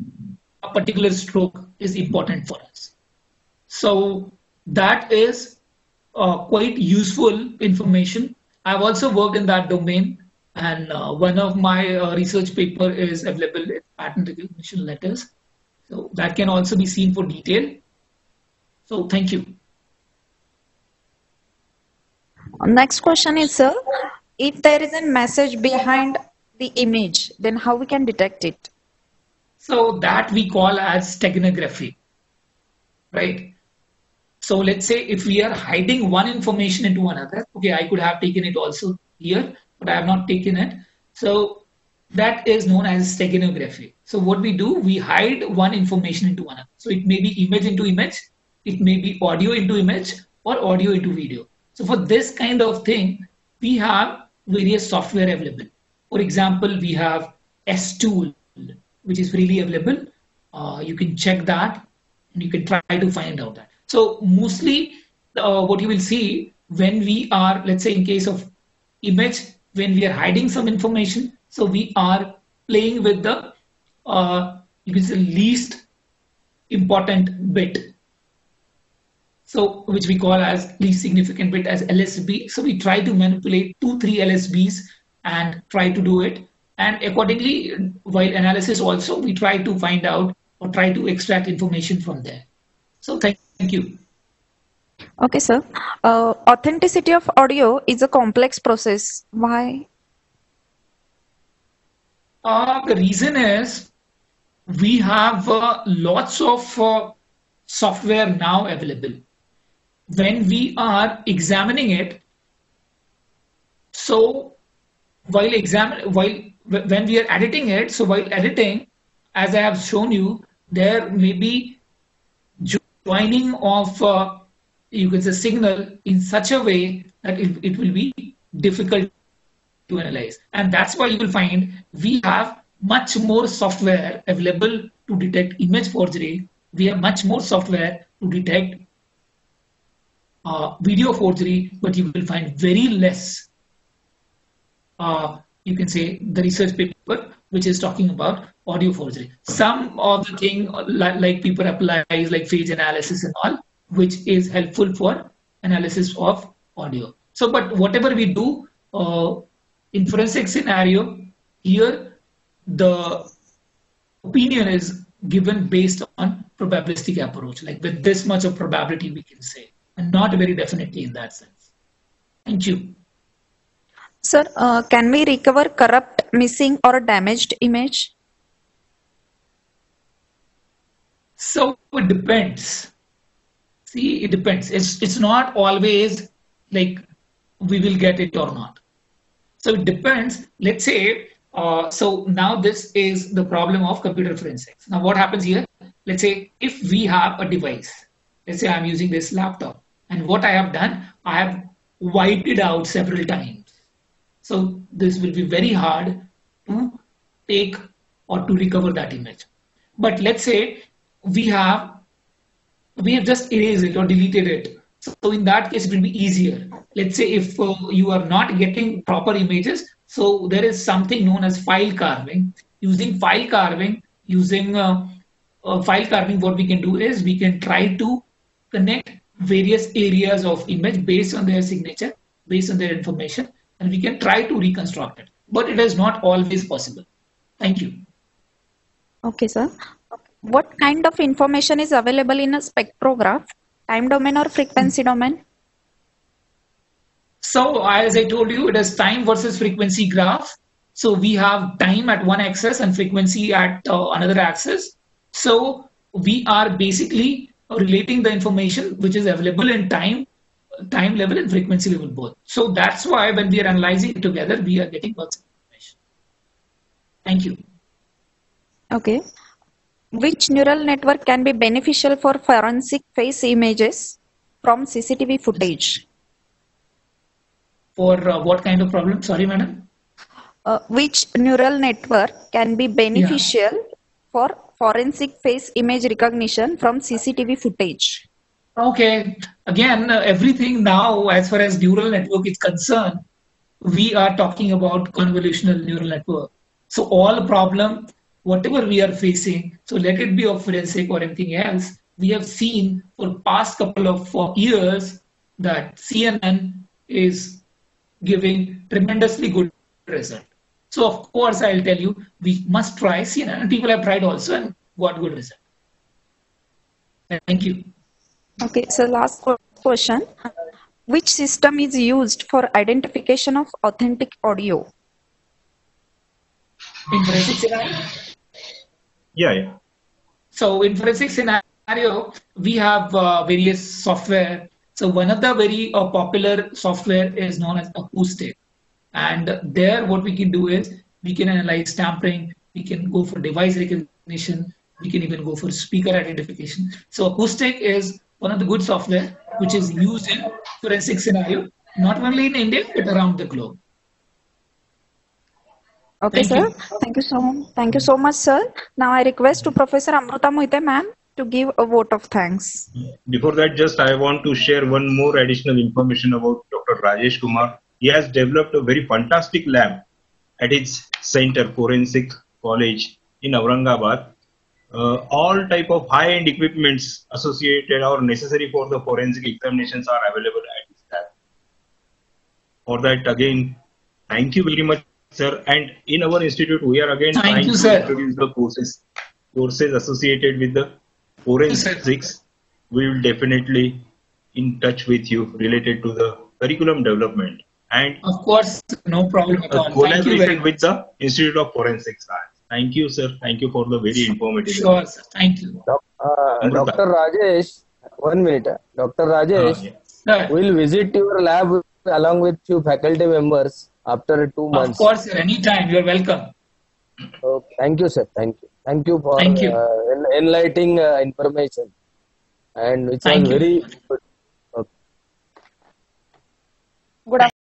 A particular stroke is important for us. So that is quite useful information. I've also worked in that domain, and one of my research paper is available in patent recognition letters. So that can also be seen for detail. So thank you. Next question is, sir, if there is a message behind the image, then how we can detect it? So that we call as steganography, right? So let's say if we are hiding one information into another, okay, I could have taken it also here, but I have not taken it. So that is known as steganography. So what we do, we hide one information into another. So it may be image into image, it may be audio into image, or audio into video. So for this kind of thing, we have various software available. For example, we have S-Tool, which is freely available. You can check that and you can try to find out that. So mostly what you will see when we are, let's say in case of image, when we are hiding some information, so we are playing with the you can say least important bit. So which we call as least significant bit as LSB. So we try to manipulate 2-3 LSBs and try to do it. And accordingly, while analysis also, we try to find out or try to extract information from there. So thank you. Okay, sir. Authenticity of audio is a complex process. Why? The reason is we have lots of software now available. When we are examining it, so when we are editing it, so while editing, as I have shown you, there may be joining of you can say signal in such a way that it will be difficult to analyze, and that's why you will find we have much more software available to detect image forgery. We have much more software to detect video forgery, but you will find very less. You can say the research paper which is talking about audio forgery. Some of the thing like people apply like phase analysis and all, which is helpful for analysis of audio. So, but whatever we do in forensic scenario here, the opinion is given based on probabilistic approach, like with this much of probability we can say, and not very definitely in that sense. Thank you. Sir, can we recover corrupt, missing or damaged image? So it depends. See, it depends. It's not always like we will get it or not. So it depends. Let's say, so now this is the problem of computer forensics. Now what happens here? Let's say if we have a device, let's say I'm using this laptop, and what I have done, I have wiped it out several times. So this will be very hard to take or to recover that image. But let's say we have just erased it or deleted it. So in that case, it will be easier. Let's say if you are not getting proper images, so there is something known as file carving. Using file carving, what we can do is we can try to connect various areas of image based on their signature, based on their information, and we can try to reconstruct it. But it is not always possible. Thank you. Okay, sir. What kind of information is available in a spectrograph? Time domain or frequency domain? So as I told you, it is time versus frequency graph. So we have time at one axis and frequency at another axis. So we are basically relating the information which is available in time level and frequency level both. So that's why when we are analyzing it together, we are getting lots of information. Thank you. Okay. Which neural network can be beneficial for forensic face images from CCTV footage? For what kind of problem? Sorry, madam. Which neural network can be beneficial for forensic face image recognition from CCTV footage? Okay. Again, everything now, as far as neural network is concerned, we are talking about convolutional neural network. So all problem, whatever we are facing, so let it be of forensic or anything else, we have seen for past couple of years that CNN is giving tremendously good result. So of course, I'll tell you, we must try CNN, and people have tried also and got good result. Thank you. Okay, so last question. Which system is used for identification of authentic audio? In forensic scenario? Yeah. So in forensic scenario, we have various software. So one of the very popular software is known as Acoustic. And there what we can do is we can analyze tampering, we can go for device recognition, we can even go for speaker identification. So Acoustic is one of the good software which is used in forensic scenario, not only in India, but around the globe. Okay, Thank sir. you. Thank you so much, sir. Now I request to Professor Amruta Moite ma'am to give a vote of thanks. Before that, just I want to share one more additional information about Dr. Rajesh Kumar. He has developed a very fantastic lab at his center, Forensic College in Aurangabad. All type of high-end equipments associated or necessary for the forensic examinations are available at his lab. For that, again, thank you very much, sir. And in our institute, we are again trying to introduce the courses associated with the forensics. We will definitely in touch with you related to the curriculum development and of course, no problem at all. Collaboration with the Institute of Forensic Science. Thank you, sir. Thank you for the very informative. Sure, sir. Thank you. Dr. Rajesh, 1 minute. Dr. Rajesh will visit your lab along with few faculty members after 2 months. Of course, sir. Anytime. You are welcome. Okay. Thank you, sir. Thank you for enlightening information. And it was very good. Good